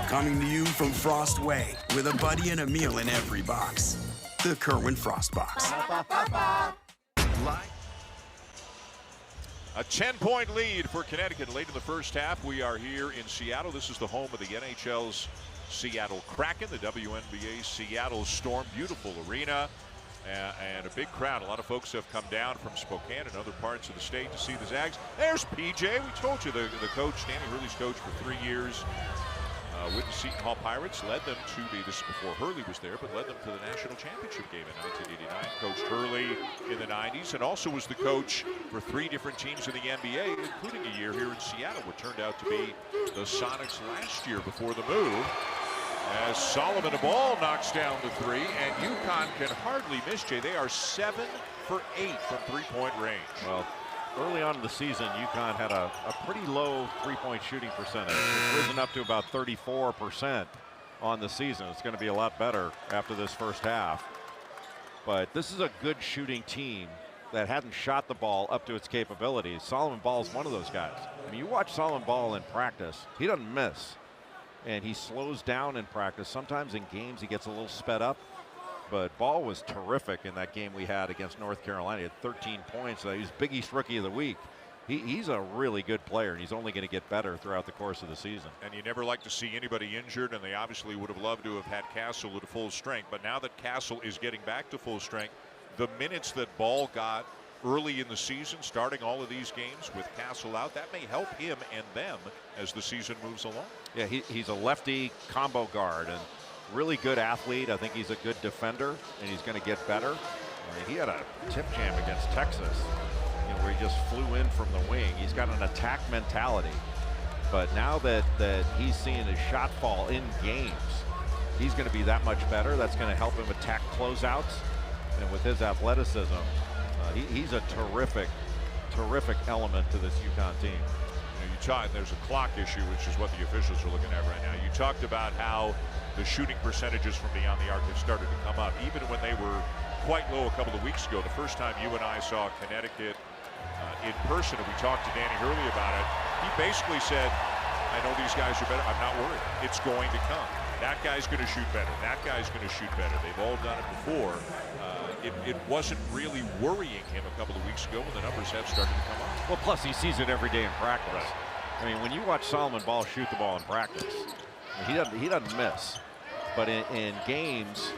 Coming to you from Frost Way, with a buddy and a meal in every box. The Kerwin Frost Box. A 10-point lead for Connecticut late in the first half. We are here in Seattle. This is the home of the NHL's Seattle Kraken, the WNBA Seattle Storm. Beautiful arena and a big crowd. A lot of folks have come down from Spokane and other parts of the state to see the Zags. There's PJ. We told you the coach, Danny Hurley's coach for 3 years. with the Seton Hall Pirates, led them to this is before Hurley was there, but led them to the national championship game in 1989. Coached Hurley in the 90s and also was the coach for 3 different teams in the NBA, including a year here in Seattle, what turned out to be the Sonics last year before the move. As Solomon Ball knocks down the 3, and UConn can hardly miss, Jay. They are 7 for 8 from three-point range. Well, early on in the season, UConn had a pretty low three-point shooting percentage. It's risen up to about 34% on the season. It's going to be a lot better after this first half. But this is a good shooting team that hadn't shot the ball up to its capabilities. Solomon Ball is one of those guys. I mean, you watch Solomon Ball in practice, he doesn't miss. And he slows down in practice. Sometimes in games he gets a little sped up. But Ball was terrific in that game we had against North Carolina. He had 13 points. He's Big East Rookie of the Week. He's a really good player, and he's only going to get better throughout the course of the season. And you never like to see anybody injured, and they obviously would have loved to have had Castle at full strength. But now that Castle is getting back to full strength, the minutes that Ball got early in the season, starting all of these games with Castle out, that may help him and them as the season moves along. Yeah, he's a lefty combo guard and really good athlete. I think he's a good defender, and he's going to get better. I mean, he had a tip jam against Texas, where he just flew in from the wing. He's got an attack mentality. But now that he's seeing his shot fall in games, he's going to be that much better. That's going to help him attack closeouts. And with his athleticism, he's a terrific element to this UConn team. There's a clock issue, which is what the officials are looking at right now. You talked about how the shooting percentages from beyond the arc have started to come up, even when they were quite low a couple of weeks ago. The first time you and I saw Connecticut in person, and we talked to Danny Hurley about it, he basically said, I know these guys are better. I'm not worried. It's going to come. That guy's going to shoot better. That guy's going to shoot better. They've all done it before. It wasn't really worrying him a couple of weeks ago when the numbers have started to come up. Well, plus he sees it every day in practice. Right. I mean, when you watch Solomon Ball shoot the ball in practice, he doesn't miss. But in games,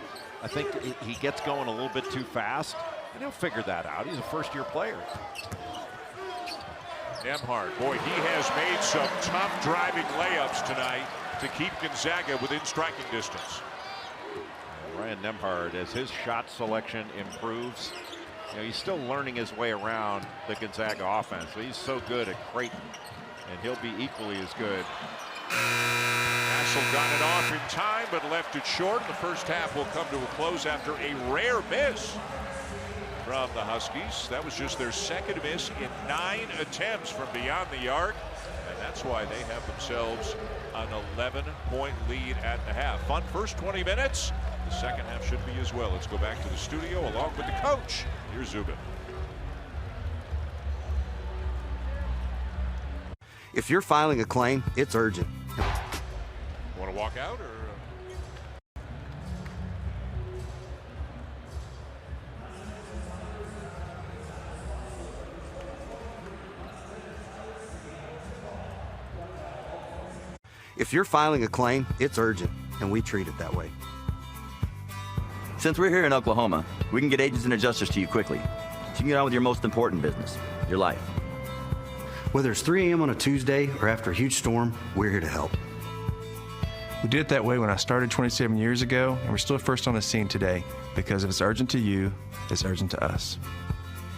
I think he gets going a little bit too fast, and he'll figure that out. He's a first-year player. Nembhard, boy, he has made some tough driving layups tonight to keep Gonzaga within striking distance. Ryan Nembhard, as his shot selection improves, he's still learning his way around the Gonzaga offense. So he's so good at Creighton, and he'll be equally as good. Castle got it off in time, but left it short. The first half will come to a close after a rare miss from the Huskies. That was just their second miss in 9 attempts from beyond the arc, and that's why they have themselves an 11-point lead at the half. Fun first 20 minutes. The second half should be as well. Let's go back to the studio along with the coach. Here's Zubin. If you're filing a claim, it's urgent. Want to walk out, or? If you're filing a claim, it's urgent, and we treat it that way. Since we're here in Oklahoma, we can get agents and adjusters to you quickly, so you can get on with your most important business, your life. Whether it's 3 a.m. on a Tuesday or after a huge storm, we're here to help. We did it that way when I started 27 years ago, and we're still first on the scene today, because if it's urgent to you, it's urgent to us.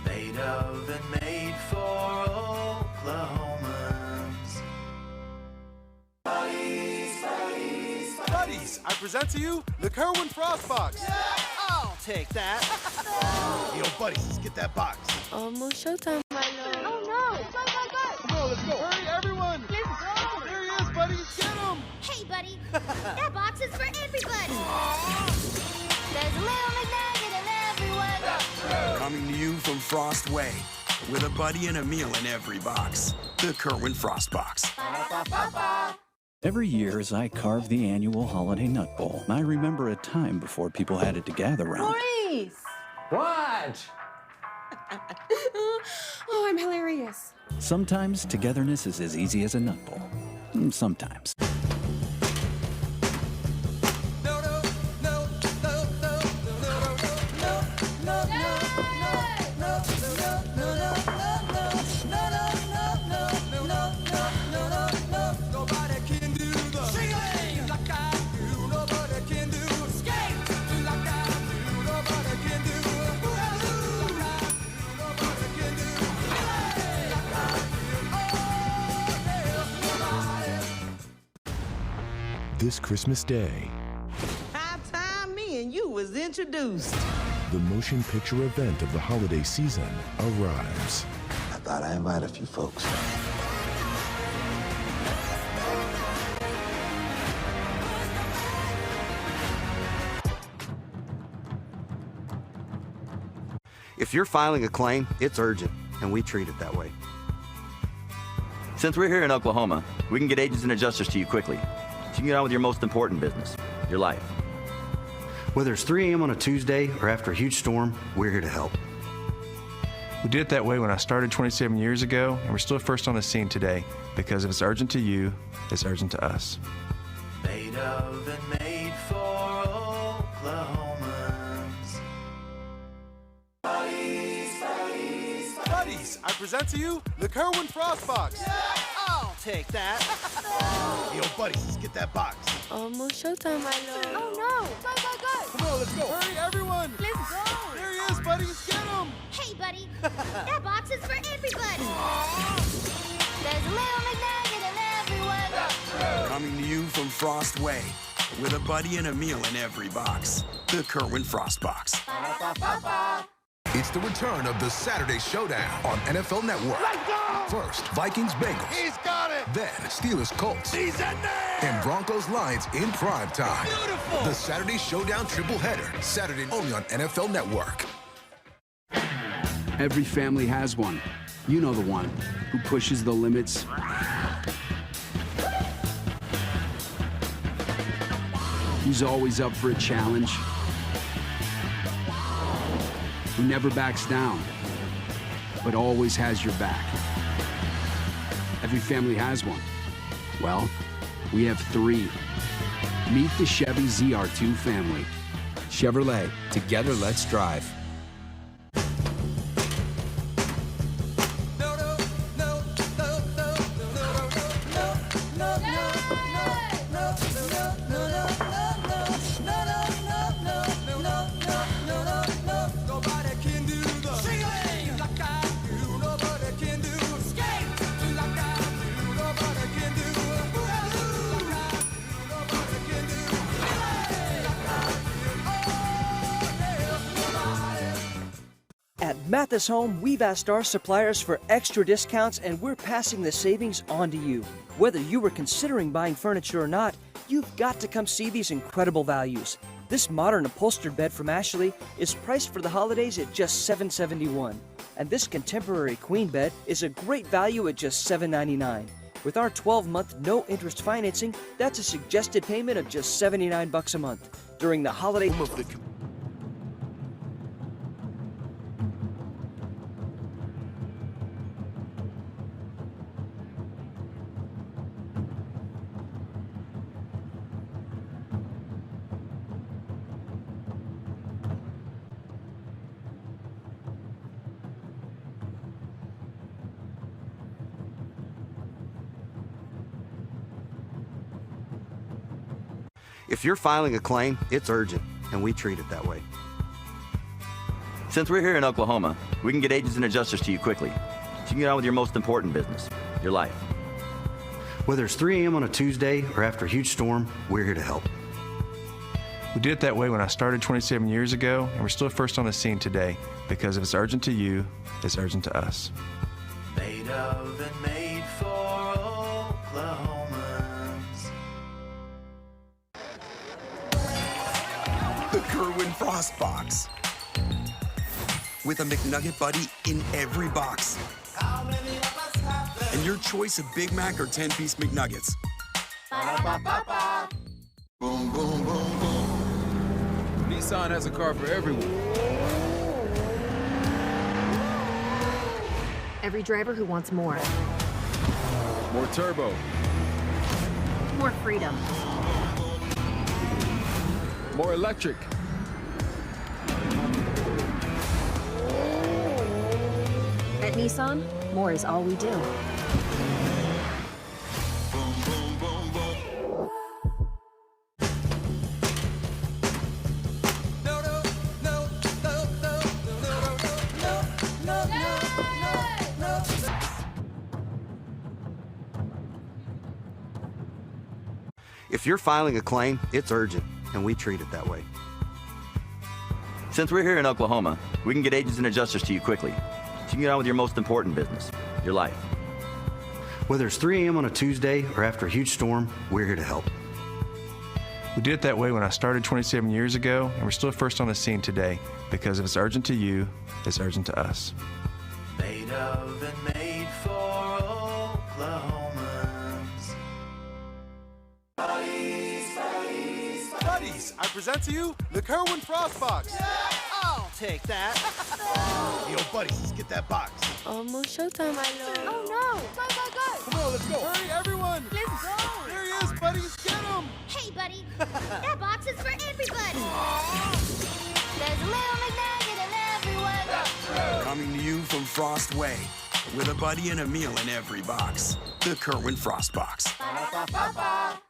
Made of and made for Oklahomans. Buddies, I present to you the Kerwin Frost Box. Yeah, I'll take that. Yo, buddies, let's get that box. Almost showtime, my lord. Oh no! It's my God! Come on, let's go. Hurry, everyone. Let's go. There he is, buddies. Get him. Hey, buddy. That box is for everybody. There's a little McNugget in everyone. Coming to you from Frost Way, with a buddy and a meal in every box. The Kerwin Frost Box. Every year as I carve the annual holiday nut bowl, I remember a time before people had it to gather around. Maurice! What? Oh, I'm hilarious. Sometimes togetherness is as easy as a nut bowl. Sometimes. this Christmas Day. High time me and you was introduced. The motion picture event of the holiday season arrives. I thought I'd invite a few folks. If you're filing a claim, it's urgent, and we treat it that way. Since we're here in Oklahoma, we can get agents and adjusters to you quickly, so you can get on with your most important business, your life. Whether it's 3 a.m. on a Tuesday or after a huge storm, we're here to help. We did it that way when I started 27 years ago, and we're still first on the scene today because if it's urgent to you, it's urgent to us. Made of and made for Oklahomans. Buddies, I present to you the Kerwin Frost Box. I'll take that. Yo, buddies, let's get that box. Almost showtime, my lord. Oh no! Go, go, go! Come on, let's go. Hurry, everyone. Let's go! There he is, buddies. Get him. Hey, buddy. That box is for everybody. There's a little McNugget in everyone. Coming to you from Frost Way, with a buddy and a meal in every box. The Kerwin Frost Box. It's the return of the Saturday Showdown on NFL Network. First, Vikings-Bengals. He's got it. Then, Steelers-Colts. He's in there. And Broncos-Lions in prime time. Beautiful. The Saturday Showdown triple header. Saturday only on NFL Network. Every family has one. You know the one who pushes the limits, who's always up for a challenge, who never backs down, but always has your back. Every family has one. Well, we have 3. Meet the Chevy ZR2 family. Chevrolet, together let's drive. At Mathis Home, we've asked our suppliers for extra discounts and we're passing the savings on to you. Whether you were considering buying furniture or not, you've got to come see these incredible values. This modern upholstered bed from Ashley is priced for the holidays at just $771. And this contemporary queen bed is a great value at just $799. With our 12-month no-interest financing, that's a suggested payment of just $79 a month. During the holiday... If you're filing a claim, it's urgent, and we treat it that way. Since we're here in Oklahoma, we can get agents and adjusters to you quickly, so you can get on with your most important business, your life. Whether it's 3 a.m. on a Tuesday or after a huge storm, we're here to help. We did it that way when I started 27 years ago, and we're still first on the scene today because if it's urgent to you, it's urgent to us. Made of and made for Oklahomans. The Kerwin Frost Box. With a McNugget buddy in every box. And your choice of Big Mac or 10-piece McNuggets. Boom, boom, boom, boom. Nissan has a car for everyone. Every driver who wants more. More turbo. More freedom. More electric. At Nissan, more is all we do. If If you're filing a claim, it's urgent, and we treat it that way. Since we're here in Oklahoma, we can get agents and adjusters to you quickly, so you can get on with your most important business, your life. Whether it's 3 a.m. on a Tuesday or after a huge storm, we're here to help. We did it that way when I started 27 years ago, and we're still first on the scene today because if it's urgent to you, it's urgent to us. Made of and made for Oklahomans. Buddies, I present to you the Kerwin Frost Box. I'll take that. Yo, buddies, let's get that box. Almost showtime, my lord. Oh no! Go, go, go! Come on, let's go. Hurry, everyone. Let's go! There he is, buddies. Get him. Hey, buddy. That box is for everybody. There's a little McNugget in everyone. Coming to you from Frost Way, with a buddy and a meal in every box. The Kerwin Frost Box. Ba-da-ba-ba-ba.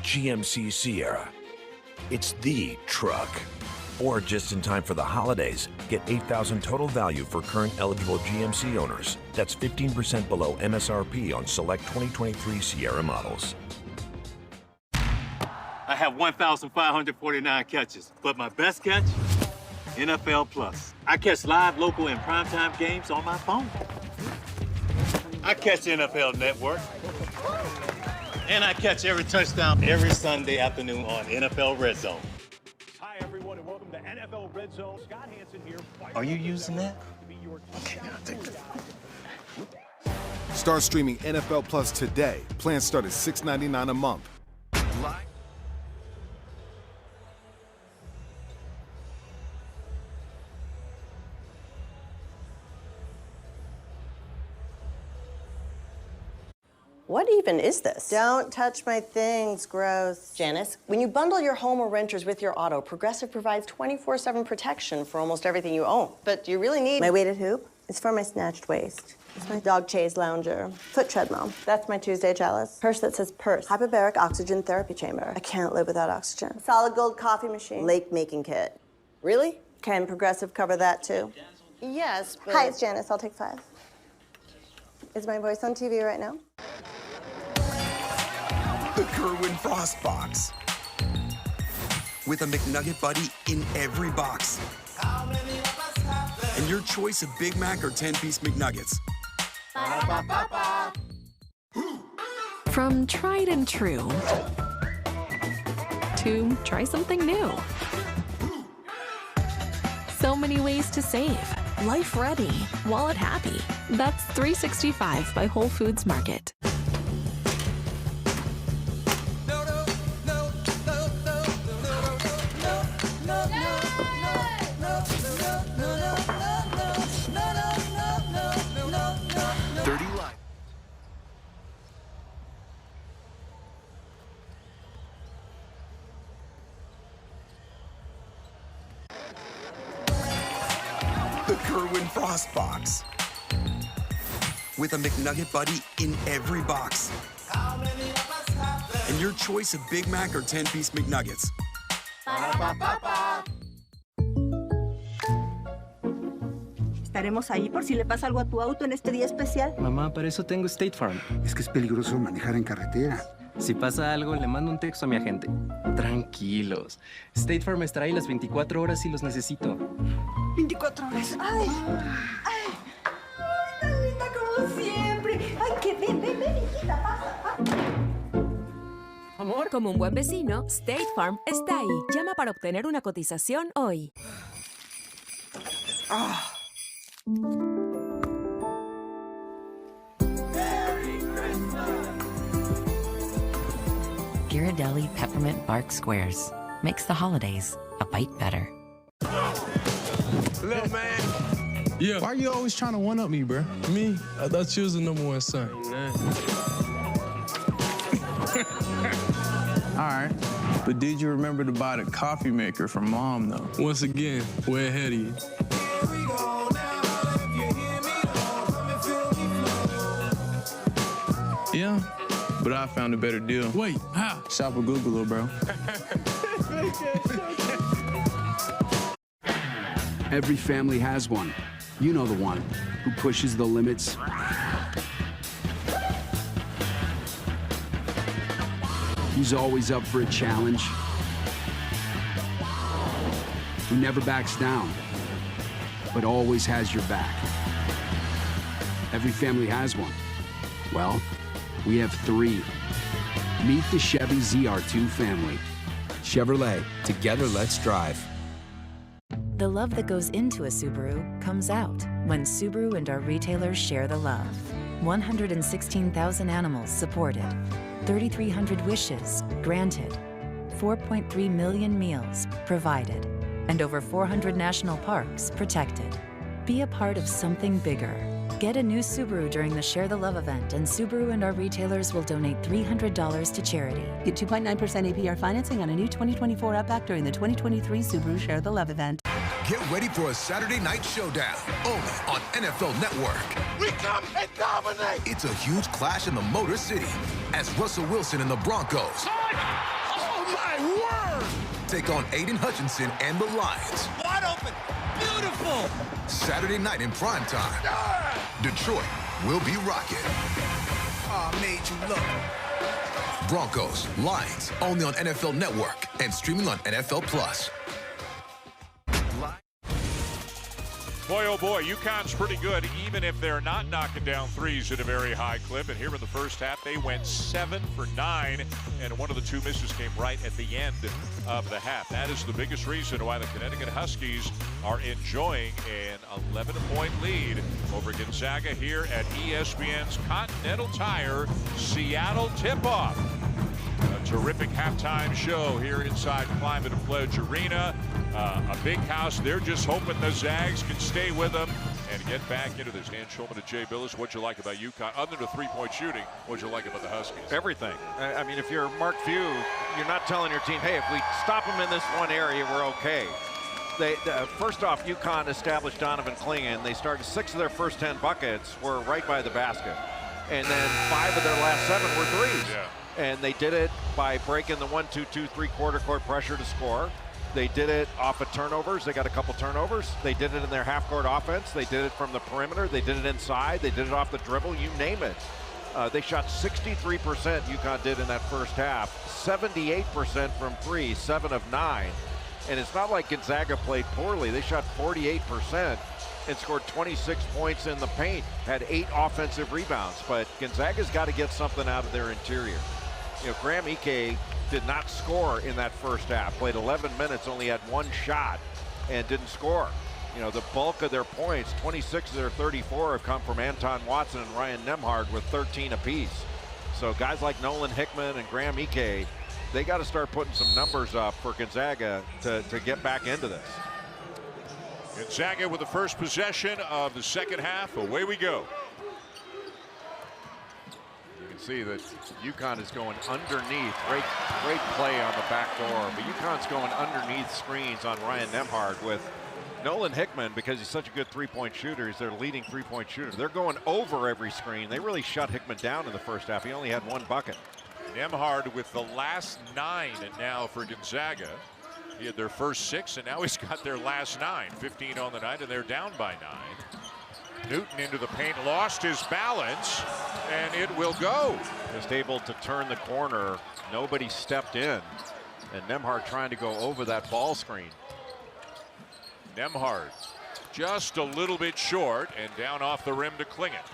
GMC Sierra. It's the truck. Or just in time for the holidays, get $8,000 total value for current eligible GMC owners. That's 15% below MSRP on select 2023 Sierra models. I have 1,549 catches, but my best catch, NFL Plus. I catch live, local, and primetime games on my phone. I catch the NFL Network. And I catch every touchdown every Sunday afternoon on NFL Red Zone. Hi, everyone, and welcome to NFL Red Zone. Scott Hansen here. Are you using that? Okay, I'll take that. Start streaming NFL Plus today. Plans start at $6.99 a month. What even is this? Don't touch my things, gross. Janice, when you bundle your home or renters with your auto, Progressive provides 24/7 protection for almost everything you own. But you really need my weighted hoop. It's for my snatched waist. It's my dog chaise lounger. Foot treadmill. That's my Tuesday chalice. Purse that says purse. Hyperbaric oxygen therapy chamber. I can't live without oxygen. Solid gold coffee machine. Lake making kit. Really? Can Progressive cover that too? Yes, but... Hi, it's Janice. I'll take 5. Is my voice on TV right now? The Kerwin Frost Box. With a McNugget buddy in every box. And your choice of Big Mac or 10-piece McNuggets. From tried and true to try something new. So many ways to save. Life ready, wallet happy. That's 365 by Whole Foods Market. The Kerwin Frost Box. With a McNugget buddy in every box. And your choice of Big Mac or 10-piece McNuggets. Estaremos ahí por si le pasa algo a tu auto en este día especial. Mamá, para eso tengo State Farm. Es que es peligroso manejar en carretera. Si pasa algo, le mando un texto a mi agente. Tranquilos. State Farm estará ahí las 24 horas si los necesito. 24 horas. ¡Ay! ¡Ay! ¡Tan linda como siempre! ¡Ay, qué ven, hijita, pasa! Amor. Como un buen vecino, State Farm está ahí. Llama para obtener una cotización hoy. You're Ghirardelli Peppermint Bark Squares. Makes the holidays a bite better. Little man. Yeah. Why are you always trying to one-up me, bro? Me? I thought you was the #1 son. All right. But did you remember to buy the coffee maker from Mom, though? Once again, way ahead of you. Yeah, but I found a better deal. Wait, how? Shop with Google, little bro. Every family has one. You know the one who pushes the limits. Who's always up for a challenge. Who never backs down, but always has your back. Every family has one. Well, we have 3. Meet the Chevy ZR2 family. Chevrolet, together let's drive. The love that goes into a Subaru comes out when Subaru and our retailers share the love. 116,000 animals supported, 3,300 wishes granted, 4.3 million meals provided, and over 400 national parks protected. Be a part of something bigger. Get a new Subaru during the Share the Love event, and Subaru and our retailers will donate $300 to charity. Get 2.9% APR financing on a new 2024 Outback during the 2023 Subaru Share the Love event. Get ready for a Saturday night showdown, only on NFL Network. We come and dominate. It's a huge clash in the Motor City as Russell Wilson and the Broncos Oh, my word! take on Aiden Hutchinson and the Lions. Wide open. Beautiful. Saturday night in prime time. Detroit will be rocking. Oh, I made you look. Broncos, Lions, only on NFL Network and streaming on NFL Plus. Boy, oh boy, UConn's pretty good, even if they're not knocking down threes at a very high clip. And here in the first half, they went 7 for 9, and one of the 2 misses came right at the end of the half. That is the biggest reason why the Connecticut Huskies are enjoying an 11-point lead over Gonzaga here at ESPN's Continental Tire Seattle tip-off. A terrific halftime show here inside Climate and Pledge Arena. A big house. They're just hoping the Zags can stay with them and get back into this. Dan Schulman and Jay Billis, what'd you like about UConn? Other than the 3-point shooting, what'd you like about the Huskies? Everything. I mean, if you're Mark Few, you're not telling your team, hey, if we stop them in this one area, we're okay. First off, UConn established Donovan Clingan. They started 6 of their first 10 buckets were right by the basket. And then 5 of their last 7 were threes. Yeah. And they did it by breaking the 1-2-2 3-quarter court pressure to score. They did it off of turnovers. They got a couple turnovers. They did it in their half-court offense. They did it from the perimeter. They did it inside. They did it off the dribble. You name it. They shot 63%, UConn did in that first half. 78% from 3, 7 of 9. And it's not like Gonzaga played poorly. They shot 48% and scored 26 points in the paint. Had 8 offensive rebounds. But Gonzaga's got to get something out of their interior. You know, Graham Ike did not score in that first half. Played 11 minutes, only had 1 shot, and didn't score. You know, the bulk of their points, 26 of their 34, have come from Anton Watson and Ryan Nembhard with 13 apiece. So guys like Nolan Hickman and Graham Ike, they got to start putting some numbers up for Gonzaga to get back into this. Gonzaga with the first possession of the second half. Away we go. You can see that UConn is going underneath. Great play on the back door. But UConn's going underneath screens on Ryan Nembhard with Nolan Hickman, because he's such a good 3-point shooter. He's their leading 3-point shooter. They're going over every screen. They really shut Hickman down in the first half. He only had 1 bucket. Nembhard with the last 9 now for Gonzaga. He had their first 6, and now he's got their last 9. 15 on the night, and they're down by 9. Newton into the paint, lost his balance, and it will go. Just able to turn the corner. Nobody stepped in. And Nembhard trying to go over that ball screen. Nembhard just a little bit short, and down off the rim to Clingan.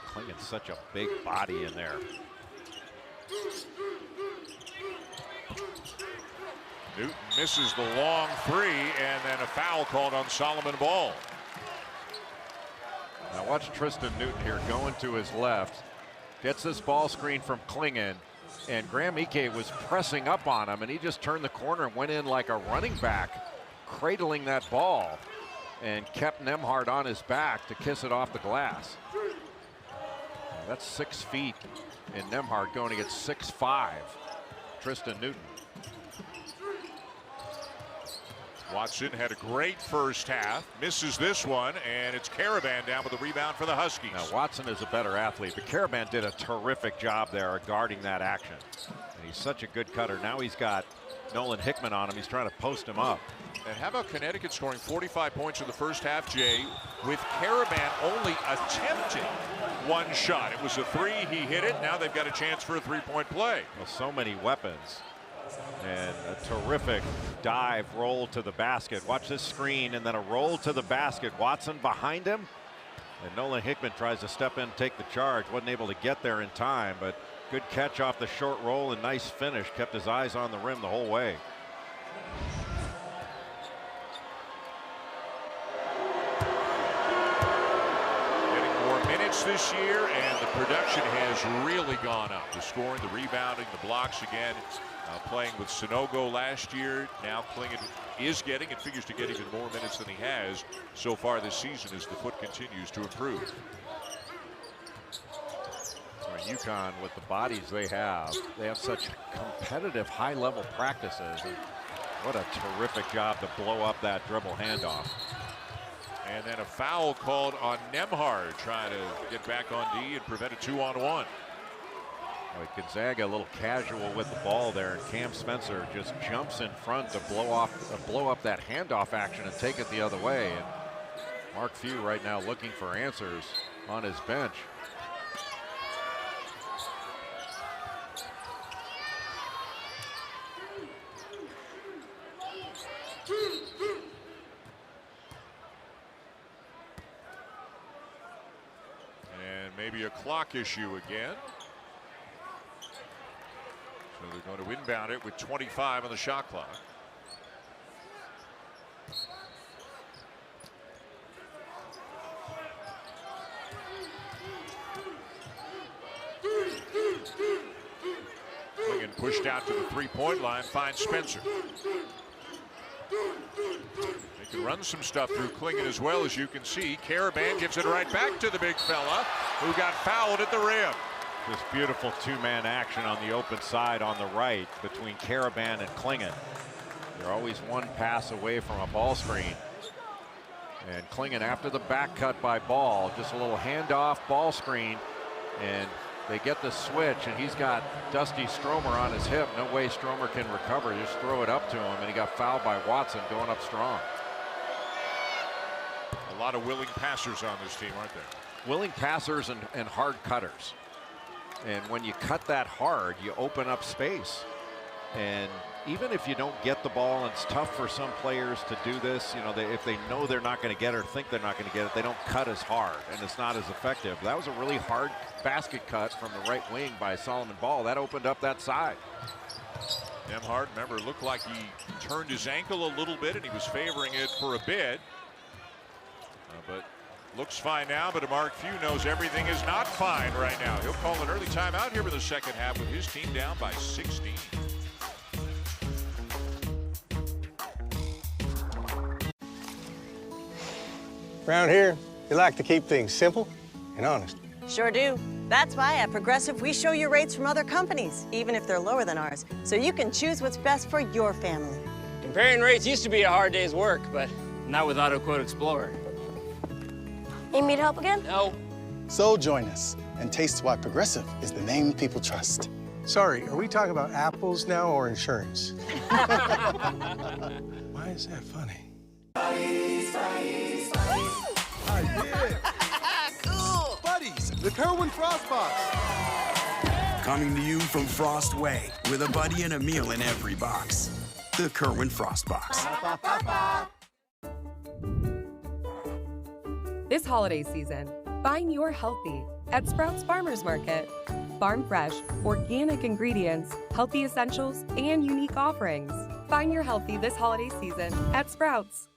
Clingan's such a big body in there. Newton misses the long 3, and then a foul called on Solomon Ball. Now watch Tristan Newton here going to his left. Gets this ball screen from Clingan. And Graham Ike was pressing up on him, and he just turned the corner and went in like a running back, cradling that ball, and kept Nembhard on his back to kiss it off the glass. That's 6 feet, and Nembhard going against 6'5", Tristan Newton. Watson had a great first half, misses this one, and it's Caravan down with the rebound for the Huskies. Now Watson is a better athlete, but Caravan did a terrific job there guarding that action. And he's such a good cutter. Now he's got Nolan Hickman on him. He's trying to post him up. And how about Connecticut scoring 45 points in the first half, Jay, with Caravan only attempting one shot. It was a three, he hit it. Now they've got a chance for a three-point play. Well, so many weapons. And a terrific dive roll to the basket. Watch this screen and then a roll to the basket. Watson behind him. And Nolan Hickman tries to step in and take the charge. Wasn't able to get there in time, but good catch off the short roll and nice finish. Kept his eyes on the rim the whole way. Getting more minutes this year, and the production has really gone up. The scoring, the rebounding, the blocks again. Playing with Sonogo last year, now Klingon is getting and figures to get even more minutes than he has so far this season as the foot continues to improve. UConn, with the bodies they have such competitive high-level practices. And what a terrific job to blow up that dribble handoff. And then a foul called on Nembhard, trying to get back on D and prevent a 2-on-1. Gonzaga a little casual with the ball there, and Cam Spencer just jumps in front to blow up that handoff action and take it the other way. And Mark Few right now looking for answers on his bench. And maybe a clock issue again. So they're going to inbound it with 25 on the shot clock. Klingon pushed out to the three-point line, finds Spencer. They can run some stuff through Klingon as well, as you can see. Caravan gives it right back to the big fella who got fouled at the rim. This beautiful two-man action on the open side on the right between Caravan and Klingon. They're always one pass away from a ball screen. And Klingon, after the back cut by Ball, just a little handoff ball screen, and they get the switch, and he's got Dusty Stromer on his hip. No way Stromer can recover. Just throw it up to him, and he got fouled by Watson going up strong. A lot of willing passers on this team, aren't there? Willing passers and hard cutters. And when you cut that hard, you open up space. And even if you don't get the ball, and it's tough for some players to do this, you know, if they know they're not going to get it or think they're not going to get it, they don't cut as hard, and it's not as effective. That was a really hard basket cut from the right wing by Solomon Ball. That opened up that side. Nembhard, remember, looked like he turned his ankle a little bit, and he was favoring it for a bit. But looks fine now, but Mark Few knows everything is not fine right now. He'll call an early timeout here for the second half with his team down by 16. Around here, we like to keep things simple and honest. Sure do. That's why at Progressive, we show you rates from other companies, even if they're lower than ours, so you can choose what's best for your family. Comparing rates used to be a hard day's work, but not with AutoQuote Explorer. Need me to help again? No. So join us and taste why Progressive is the name people trust. Sorry, are we talking about apples now or insurance? Why is that funny? Cool. Buddies, the Kerwin Frost Box. Coming to you from Frost Way, with a buddy and a meal in every box. The Kerwin Frost Box. This holiday season, find your healthy at Sprouts Farmers Market. Farm fresh, organic ingredients, healthy essentials, and unique offerings. Find your healthy this holiday season at Sprouts.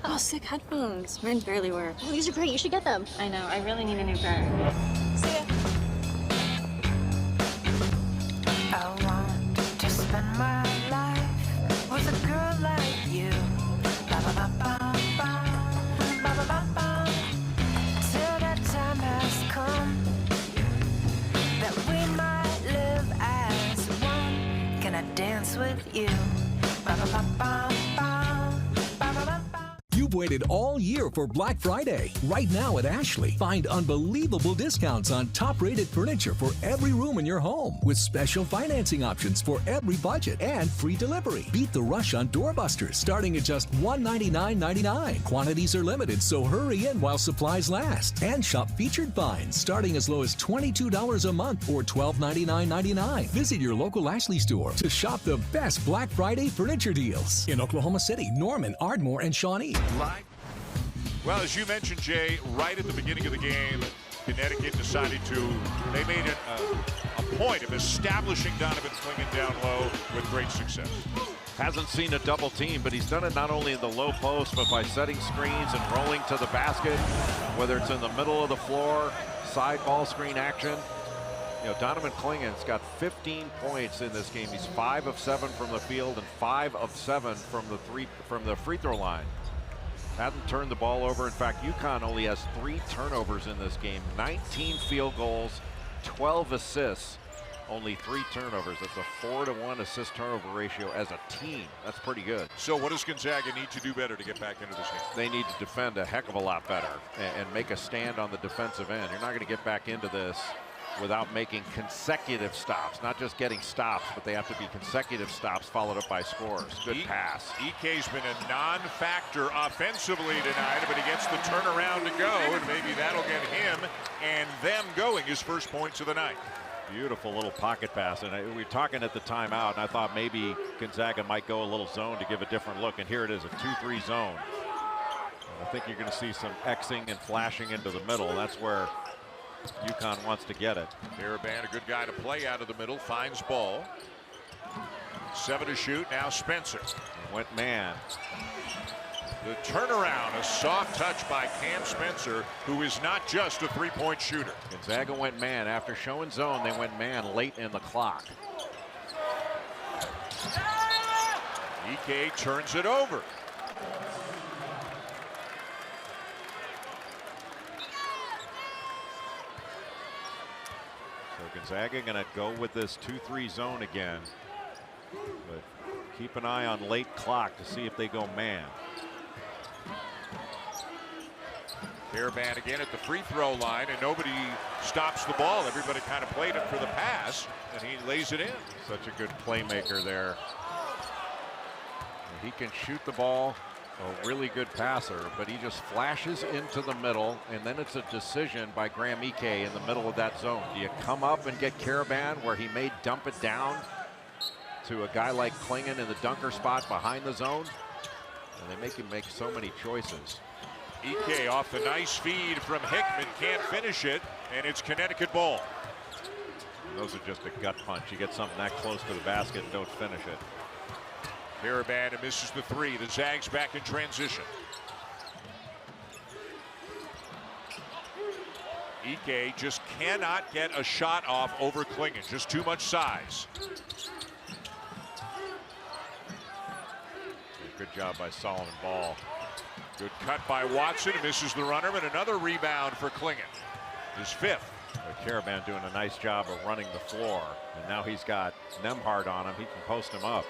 Oh, sick headphones. Mine barely work. Oh, these are great. You should get them. I know. I really need a new pair. See ya. with you. Ba-ba-ba-ba-ba. You've waited all year for Black Friday. Right now at Ashley, find unbelievable discounts on top-rated furniture for every room in your home, with special financing options for every budget and free delivery. Beat the rush on doorbusters, starting at just $199.99. Quantities are limited, so hurry in while supplies last. And shop featured finds, starting as low as $22 a month or $1299.99. Visit your local Ashley store to shop the best Black Friday furniture deals in Oklahoma City, Norman, Ardmore, and Shawnee. Well, as you mentioned, Jay, right at the beginning of the game, Connecticut decided they made it a point of establishing Donovan Clingan down low with great success. Hasn't seen a double team, but he's done it not only in the low post, but by setting screens and rolling to the basket, whether it's in the middle of the floor, side ball screen action. You know, Donovan Clingan's got 15 points in this game. He's 5 of 7 from the field and 5 of 7 from the free throw line. Hasn't turned the ball over. In fact, UConn only has 3 turnovers in this game. 19 field goals, 12 assists, only 3 turnovers. That's a 4-to-1 assist-turnover ratio as a team. That's pretty good. So what does Gonzaga need to do better to get back into this game? They need to defend a heck of a lot better and make a stand on the defensive end. You're not going to get back into this without making consecutive stops, not just getting stops, but they have to be consecutive stops followed up by scores. Good pass. EK's been a non-factor offensively tonight, but he gets the turnaround to go, and maybe that'll get him and them going his first points of the night. Beautiful little pocket pass, and we were talking at the timeout, and I thought maybe Gonzaga might go a little zone to give a different look, and here it is, a 2-3 zone. And I think you're going to see some Xing and flashing into the middle. That's where UConn wants to get it. Karaban, a good guy to play out of the middle, finds ball. 7 to shoot, now Spencer. He went man. The turnaround, a soft touch by Cam Spencer, who is not just a three-point shooter. Gonzaga went man. After showing zone, they went man late in the clock. EK turns it over. Gonzaga going to go with this 2-3 zone again, but keep an eye on late clock to see if they go man. Karaban again at the free throw line, and nobody stops the ball. Everybody kind of played it for the pass, and he lays it in. Such a good playmaker there. He can shoot the ball, a really good passer, but he just flashes into the middle, and then it's a decision by Graham Ike in the middle of that zone. Do you come up and get Karaban where he may dump it down to a guy like Clingan in the dunker spot behind the zone? And they make him make so many choices. Ike off the nice feed from Hickman, can't finish it, and it's Connecticut ball. Those are just a gut punch. You get something that close to the basket and don't finish it. Karaban misses the 3. The Zags back in transition. Ike just cannot get a shot off over Clingan. Just too much size. Good job by Solomon Ball. Good cut by Watson. Misses the runner, but another rebound for Clingan. His 5th. Karaban doing a nice job of running the floor. And now he's got Nembhard on him. He can post him up.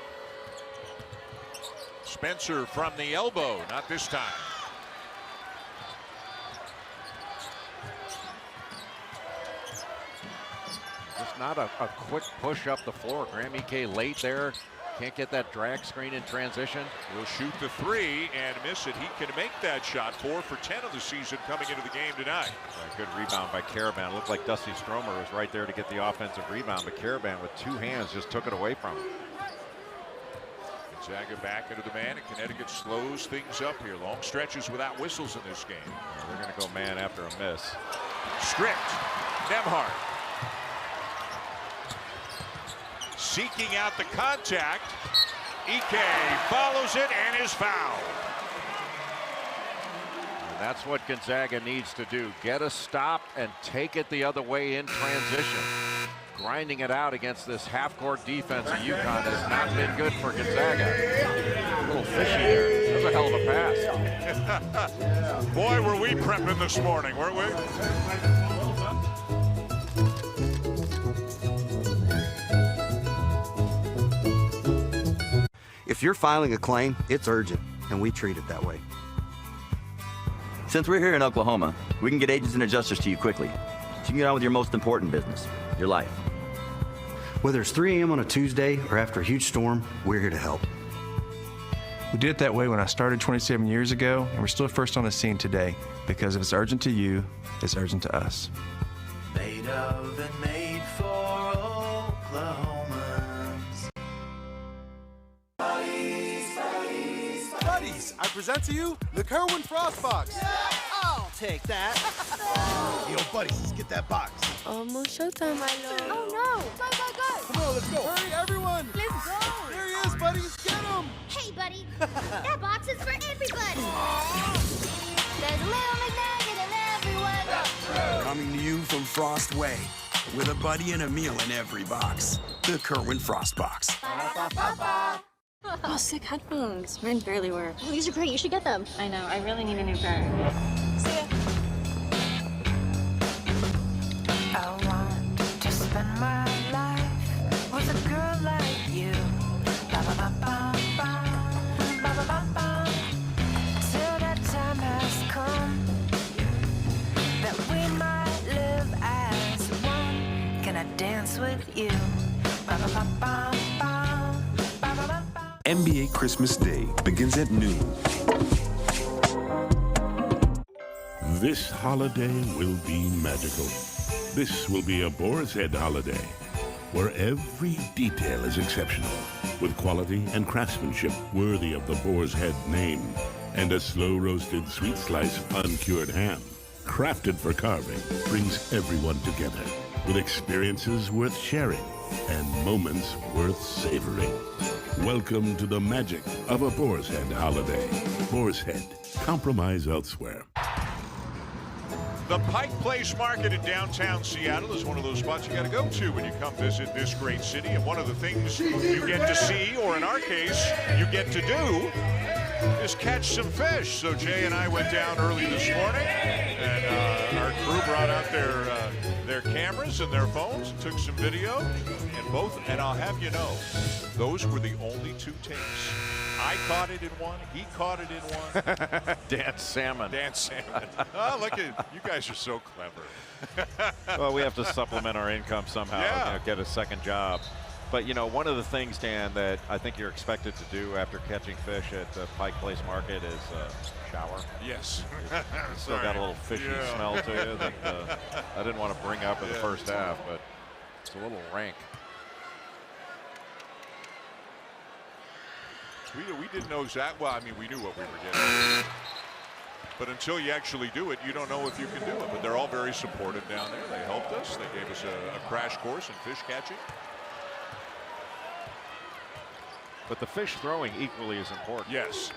Spencer from the elbow, not this time. Just not a quick push up the floor. Graham Ike late there. Can't get that drag screen in transition. Will shoot the 3 and miss it. He can make that shot. 4 for 10 of the season coming into the game tonight. Good rebound by Karaban. Looked like Dusty Stromer was right there to get the offensive rebound, but Karaban with 2 hands just took it away from him. Gonzaga back into the man, and Connecticut slows things up here. Long stretches without whistles in this game. They're going to go man after a miss. Strict. Nembhard. Seeking out the contact. Ike follows it and is fouled. And that's what Gonzaga needs to do. Get a stop and take it the other way in transition. Grinding it out against this half-court defense of UConn has not been good for Gonzaga. A little fishy there. That was a hell of a pass. Boy, were we prepping this morning, weren't we? If you're filing a claim, it's urgent, and we treat it that way. Since we're here in Oklahoma, we can get agents and adjusters to you quickly, so you can get on with your most important business, your life. Whether it's 3 a.m. on a Tuesday or after a huge storm, we're here to help. We did it that way when I started 27 years ago, and we're still first on the scene today, because if it's urgent to you, it's urgent to us. Made of and made for Oklahomans. Buddies, I present to you the Kerwin Frost Box. I'll take that. Yo, buddies, let's get that box. Almost showtime, my lord. Oh no! Go, go, go! Come on, let's go. Hurry, everyone. Let's go! There he is, buddies. Get him. Hey, buddy. That box is for everybody. There's a little McNugget in everyone. Coming to you from Frost Way, with a buddy and a meal in every box. The Kerwin Frost Box. Oh, sick headphones. Mine barely work. Oh, these are great. You should get them. I know. I really need a new pair. See ya. I want to spend my life with a girl like you. Ba ba ba ba ba ba ba ba ba. Till that time has come that we might live as one. Can I dance with you? Ba ba ba ba ba. NBA Christmas Day begins at noon. This holiday will be magical. This will be a Boar's Head holiday, where every detail is exceptional, with quality and craftsmanship worthy of the Boar's Head name, and a slow-roasted sweet slice uncured ham, crafted for carving, brings everyone together, with experiences worth sharing and moments worth savoring. Welcome to the magic of a Boar's Head holiday. Boar's Head. Compromise elsewhere. The Pike Place Market in downtown Seattle is one of those spots you got to go to when you come visit this great city. And one of the things you get to see, or in our case, you get to do, is catch some fish. So Jay and I went down early this morning, and our crew brought out their cameras and their phones and took some video. And I'll have you know, those were the only 2 takes. I caught it in one. He caught it in one. Dance salmon. Dance salmon. Oh, look at you guys are so clever. Well, we have to supplement our income somehow. Yeah. You know, get a second job. But you know, one of the things, Dan, that I think you're expected to do after catching fish at the Pike Place Market is shower. Yes. You still got a little fishy smell to you that I didn't want to bring up in the first half, but it's a little rank. We didn't know exactly. Well, I mean, we knew what we were getting. But until you actually do it, you don't know if you can do it. But they're all very supportive down there. They helped us. They gave us a crash course in fish catching. But the fish throwing equally is important. Yes.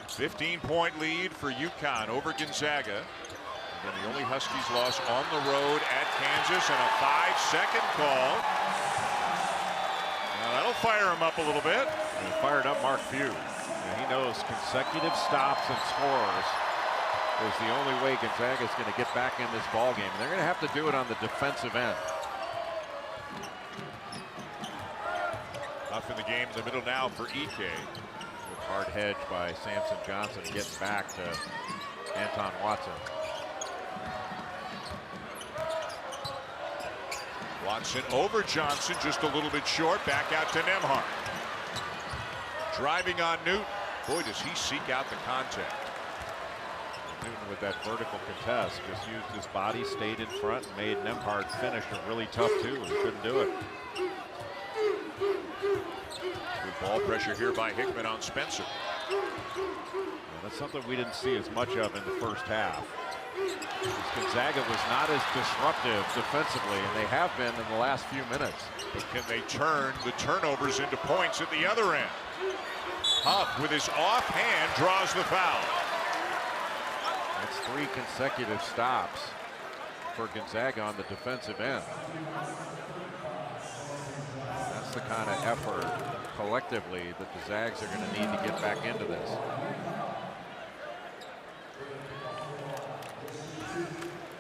15-point lead for UConn over Gonzaga. And then the only Huskies loss on the road at Kansas, and a 5-second call. Now that'll fire him up a little bit. And fired up Mark Few. And he knows consecutive stops and scores is the only way Gonzaga is going to get back in this ball game. And they're going to have to do it on the defensive end. Up in the game in the middle now for EK. Hard hedge by Samson Johnson, getting back to Anton Watson. Watson over Johnson, just a little bit short. Back out to Nembhard. Driving on Newton. Boy, does he seek out the contact. Newton with that vertical contest just used his body, stayed in front, and made Nembhard finish a really tough 2 and couldn't do it. Good ball pressure here by Hickman on Spencer. Well, that's something we didn't see as much of in the first half. Gonzaga was not as disruptive defensively, and they have been in the last few minutes. But can they turn the turnovers into points at the other end? Huff with his offhand draws the foul. That's 3 consecutive stops for Gonzaga on the defensive end. That's the kind of effort collectively that the Zags are going to need to get back into this.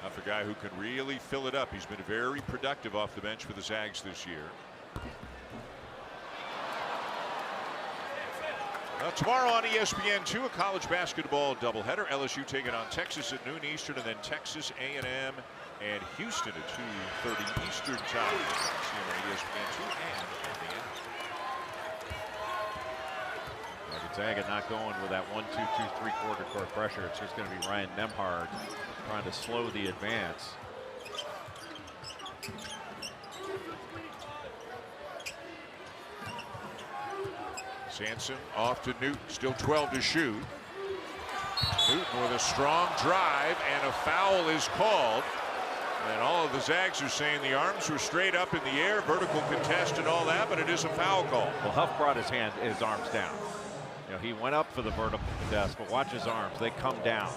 Now for a guy who can really fill it up. He's been very productive off the bench for the Zags this year. Tomorrow on ESPN2, a college basketball doubleheader. LSU taking on Texas at noon Eastern, and then Texas A&M and Houston at 2:30 Eastern time. See them on ESPN2 and on the app. Gonzaga not going with that 1-2-2 3/4 court pressure. It's just going to be Ryan Nembhard trying to slow the advance. Sanson off to Newton, still 12 to shoot. Newton with a strong drive, and a foul is called. And all of the Zags are saying the arms were straight up in the air, vertical contest and all that, but it is a foul call. Well, Huff brought his arms down. You know, he went up for the vertical contest, but watch his arms. They come down,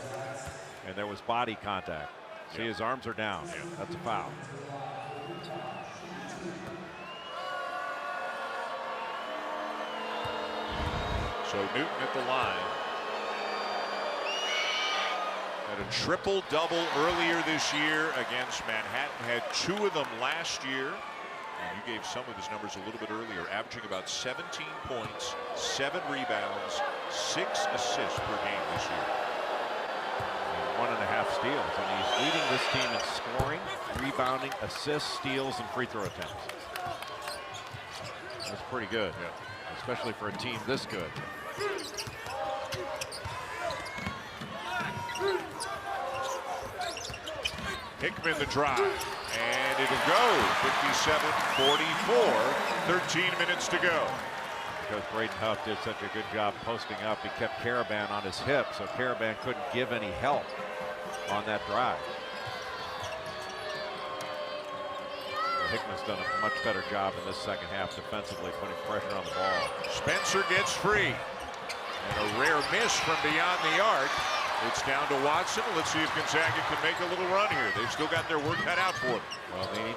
and there was body contact. See, his arms are down. Yeah. That's a foul. So Newton at the line. Had a triple-double earlier this year against Manhattan. Had 2 of them last year. And you gave some of his numbers a little bit earlier, averaging about 17 points, 7 rebounds, 6 assists per game this year. And 1.5 steals. And he's leading this team in scoring, rebounding, assists, steals, and free throw attempts. That's pretty good, especially for a team this good. Hickman the drive, and it'll go. 57-44, 13 minutes to go. Because Braden Huff did such a good job posting up, he kept Caravan on his hip, so Caravan couldn't give any help on that drive. Hickman's done a much better job in this second half defensively, putting pressure on the ball. Spencer gets free. And a rare miss from beyond the arc. It's down to Watson. Let's see if Gonzaga can make a little run here. They've still got their work cut out for them. Well, they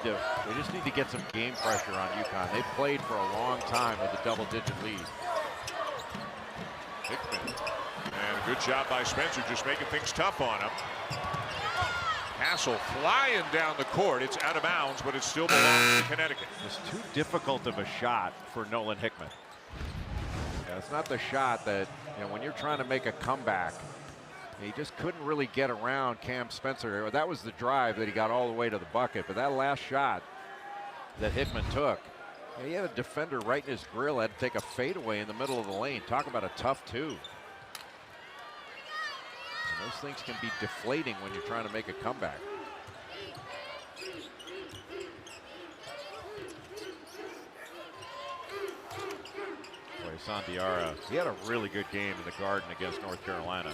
just need to get some game pressure on UConn. They played for a long time with a double-digit lead. Hickman. And a good job by Spencer, just making things tough on him. Hassel flying down the court. It's out of bounds, but it still belongs to Connecticut. It's too difficult of a shot for Nolan Hickman. Yeah, it's not the shot that, you know, when you're trying to make a comeback, he just couldn't really get around Cam Spencer. That was the drive that he got all the way to the bucket, but that last shot that Hickman took, he had a defender right in his grill, had to take a fadeaway in the middle of the lane. Talk about a tough 2. Those things can be deflating when you're trying to make a comeback. Boy, Sandiara, he had a really good game in the Garden against North Carolina.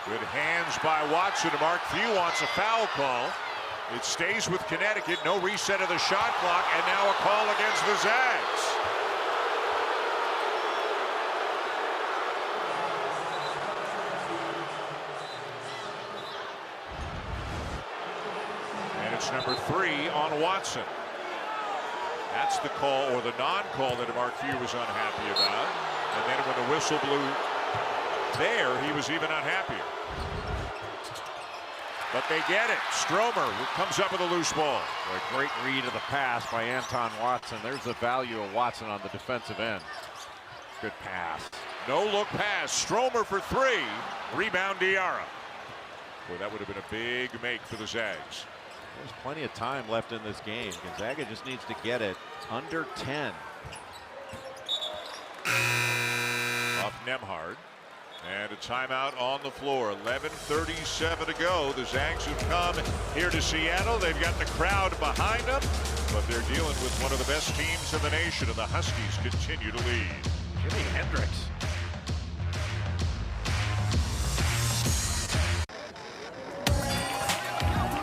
Good hands by Watson. Mark Few wants a foul call. It stays with Connecticut. No reset of the shot clock, and now a call against the Zags. It's number 3 on Watson. That's the call, or the non-call, that Mark Few was unhappy about. And then when the whistle blew there, he was even unhappier. But they get it. Stromer comes up with a loose ball. A great read of the pass by Anton Watson. There's the value of Watson on the defensive end. Good pass. No-look pass. Stromer for 3. Rebound Diarra. Boy, that would have been a big make for the Zags. There's plenty of time left in this game. Gonzaga just needs to get it under 10. Off Nembhard. And a timeout on the floor. 11:37 to go. The Zags have come here to Seattle. They've got the crowd behind them, but they're dealing with one of the best teams in the nation, and the Huskies continue to lead. Jimi Hendrix.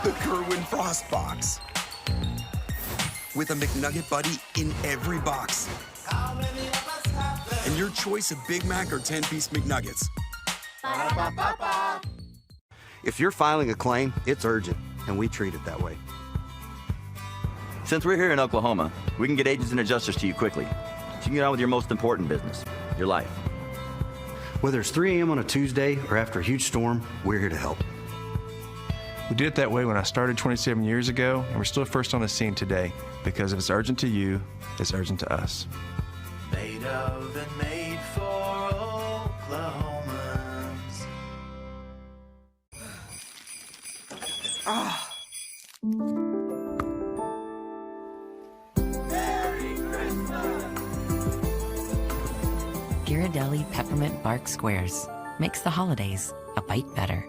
The Kerwin Frost Box. With a McNugget Buddy in every box. And your choice of Big Mac or 10-piece McNuggets. If you're filing a claim, it's urgent, and we treat it that way. Since we're here in Oklahoma, we can get agents and adjusters to you quickly, so you can get on with your most important business, your life. Whether it's 3 a.m. on a Tuesday or after a huge storm, we're here to help. We did it that way when I started 27 years ago, and we're still first on the scene today, because if it's urgent to you, it's urgent to us. Made of and made for Oklahomans. Merry Christmas! Ghirardelli Peppermint Bark Squares makes the holidays a bite better.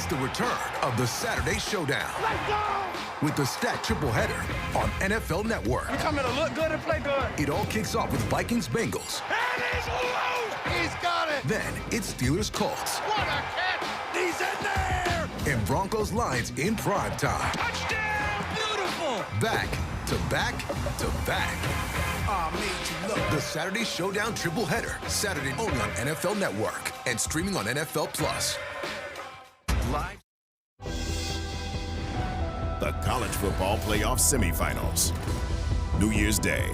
The return of the Saturday Showdown. Let's go! With the Stat Triple Header on NFL Network. I'm coming to look good and play good. It all kicks off with Vikings-Bengals. And he's loose! He's got it! Then it's Steelers-Colts. What a catch! He's in there! And Broncos-Lions in prime time. Touchdown! Beautiful! Back to back to back. I made you look. The Saturday Showdown Triple Header. Saturday only on NFL Network and streaming on NFL Plus. Live. The College Football Playoff Semifinals. New Year's Day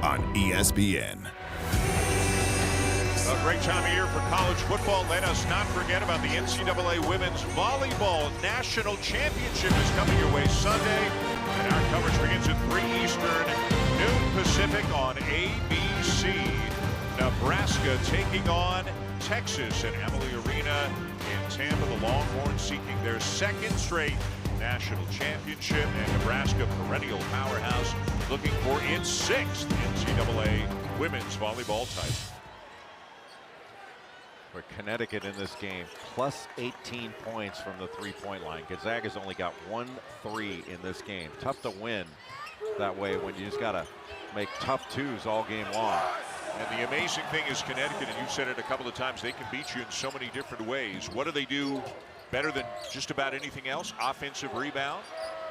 on ESPN. A great time of year for college football. Let us not forget about the NCAA Women's Volleyball National Championship is coming your way Sunday. And our coverage begins at 3 Eastern, noon Pacific on ABC. Nebraska taking on Texas at Amalie Arena in Tampa. The Longhorns seeking their second straight national championship, and Nebraska, perennial powerhouse, looking for its 6th NCAA women's volleyball title. For Connecticut in this game, plus 18 points from the three-point line. Gonzaga's only got 1 3 in this game. Tough to win that way when you just got to make tough twos all game long. And the amazing thing is Connecticut, and you've said it a couple of times, they can beat you in so many different ways. What do they do better than just about anything else? Offensive rebound?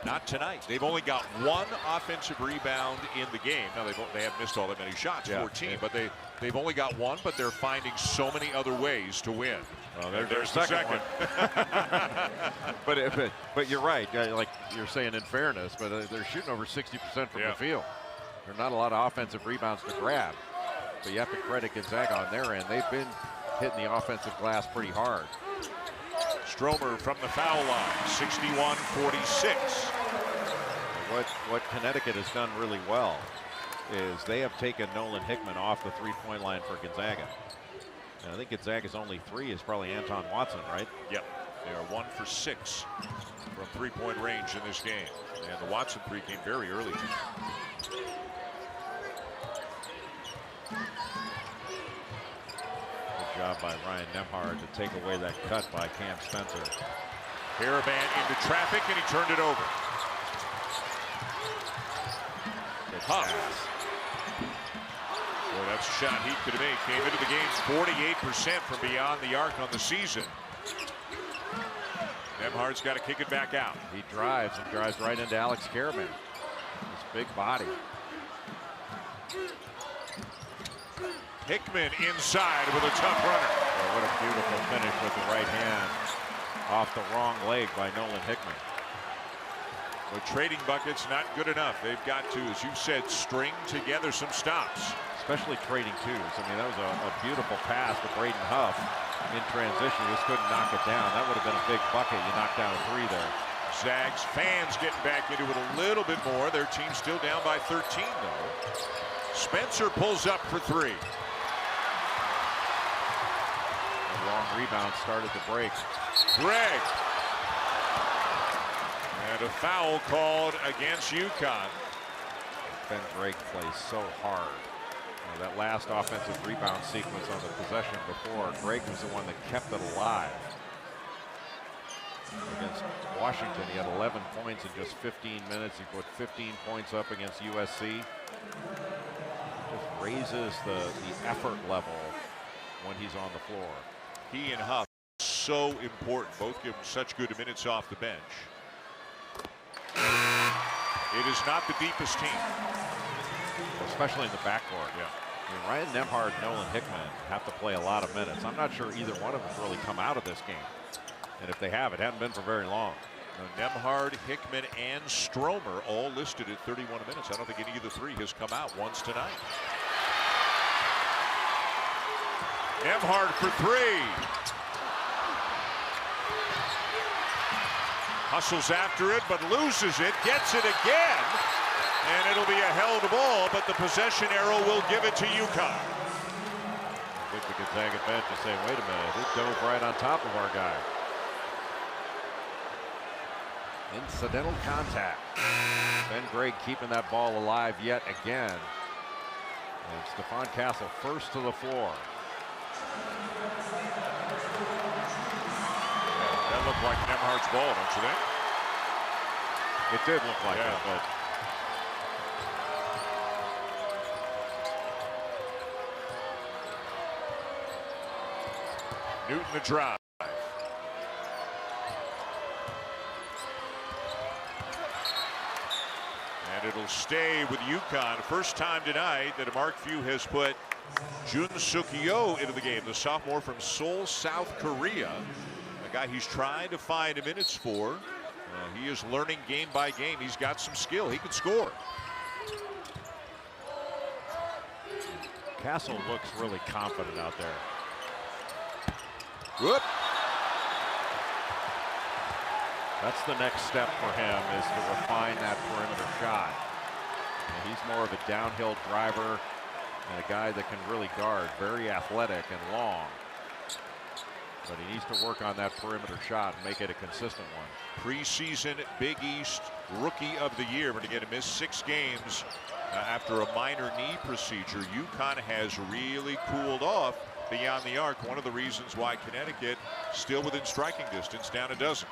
Not tonight. They've only got 1 offensive rebound in the game. Now, they haven't missed all that many shots, 14, but they've only got 1, but they're finding so many other ways to win. Well, there's the second one. but you're right, like you're saying in fairness, but they're shooting over 60% from the field. There are not a lot of offensive rebounds to grab. But you have to credit Gonzaga on their end. They've been hitting the offensive glass pretty hard. Stromer from the foul line, 61-46. What Connecticut has done really well is they have taken Nolan Hickman off the three-point line for Gonzaga. And I think Gonzaga's only 3 is probably Anton Watson, right? Yep. They are 1 for 6 from three-point range in this game. And the Watson 3 came very early tonight. Good job by Ryan Nemhard to take away that cut by Cam Spencer. Haraban into traffic, and he turned it over. Good pass. Boy, that's a shot he could have made. Came into the game 48% from beyond the arc on the season. Nemhard's got to kick it back out. He drives and drives right into Alex Caravan. His big body. Hickman inside with a tough runner. Oh, what a beautiful finish with the right hand off the wrong leg by Nolan Hickman. But trading buckets not good enough. They've got to, as you said, string together some stops. Especially trading twos. I mean, that was a beautiful pass to Braden Huff in transition. He just couldn't knock it down. That would have been a big bucket. You knocked down a 3 there. Zags fans getting back into it a little bit more. Their team still down by 13, though. Spencer pulls up for 3. Long rebound started to break. Greg. And a foul called against UConn. Ben Drake plays so hard. That last offensive rebound sequence on the possession before, Greg was the one that kept it alive. Against Washington, he had 11 points in just 15 minutes. He put 15 points up against USC. Just raises the effort level when he's on the floor. He and Huff, so important. Both give him such good minutes off the bench. It is not the deepest team. Especially in the backcourt. Yeah. Ryan Nembhard and Nolan Hickman have to play a lot of minutes. I'm not sure either one of them really come out of this game. And if they have, it hadn't been for very long. Nembhard, Hickman, and Stromer all listed at 31 minutes. I don't think any of the three has come out once tonight. Nembhard for three. Hustles after it, but loses it. Gets it again. And it'll be a held ball, but the possession arrow will give it to UConn. I think the Gonzaga bench is saying, wait a minute, he dove right on top of our guy. Incidental contact. Ben Gregg keeping that ball alive yet again. And Stephon Castle first to the floor. That looked like Nembhard's ball, don't you think? It did look like it, but Newton the drive. And it'll stay with UConn. First time tonight that Mark Few has put Jun Suk-yo into the game, the sophomore from Seoul, South Korea. A guy he's trying to find minutes for. He is learning game by game. He's got some skill. He can score. Castle looks really confident out there. Whoop. That's the next step for him, is to refine that perimeter shot. And he's more of a downhill driver and a guy that can really guard, very athletic and long. But he needs to work on that perimeter shot and make it a consistent one. Preseason Big East Rookie of the Year, but again, he missed 6 games after a minor knee procedure. UConn has really cooled off beyond the arc. One of the reasons why Connecticut still within striking distance, down a dozen.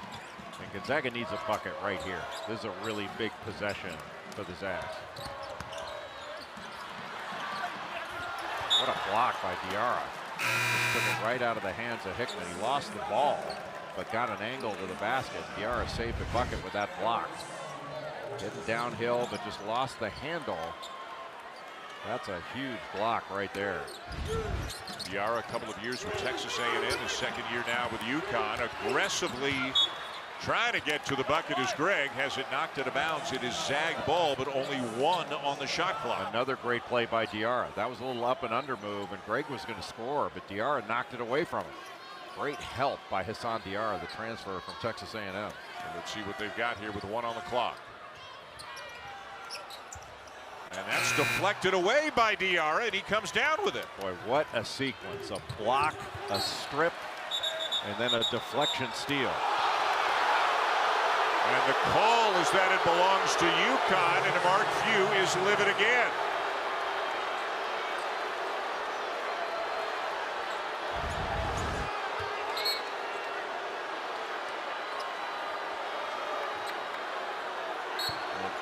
And Gonzaga needs a bucket right here. This is a really big possession for the Zags. What a block by Diarra. Just took it right out of the hands of Hickman. He lost the ball, but got an angle to the basket. Diarra saved the bucket with that block. Getting downhill, but just lost the handle. That's a huge block right there. Diarra, a couple of years with Texas A&M, his second year now with UConn, aggressively trying to get to the bucket as Gregg has it knocked out of bounds. It is Zag ball, but only 1 on the shot clock. Another great play by Diarra. That was a little up and under move, and Gregg was going to score, but Diarra knocked it away from him. Great help by Hassan Diarra, the transfer from Texas A&M. So let's see what they've got here with 1 on the clock. And that's deflected away by Diarra, and he comes down with it. Boy, what a sequence. A block, a strip, and then a deflection steal. And the call is that it belongs to UConn, and Mark Few is livid again.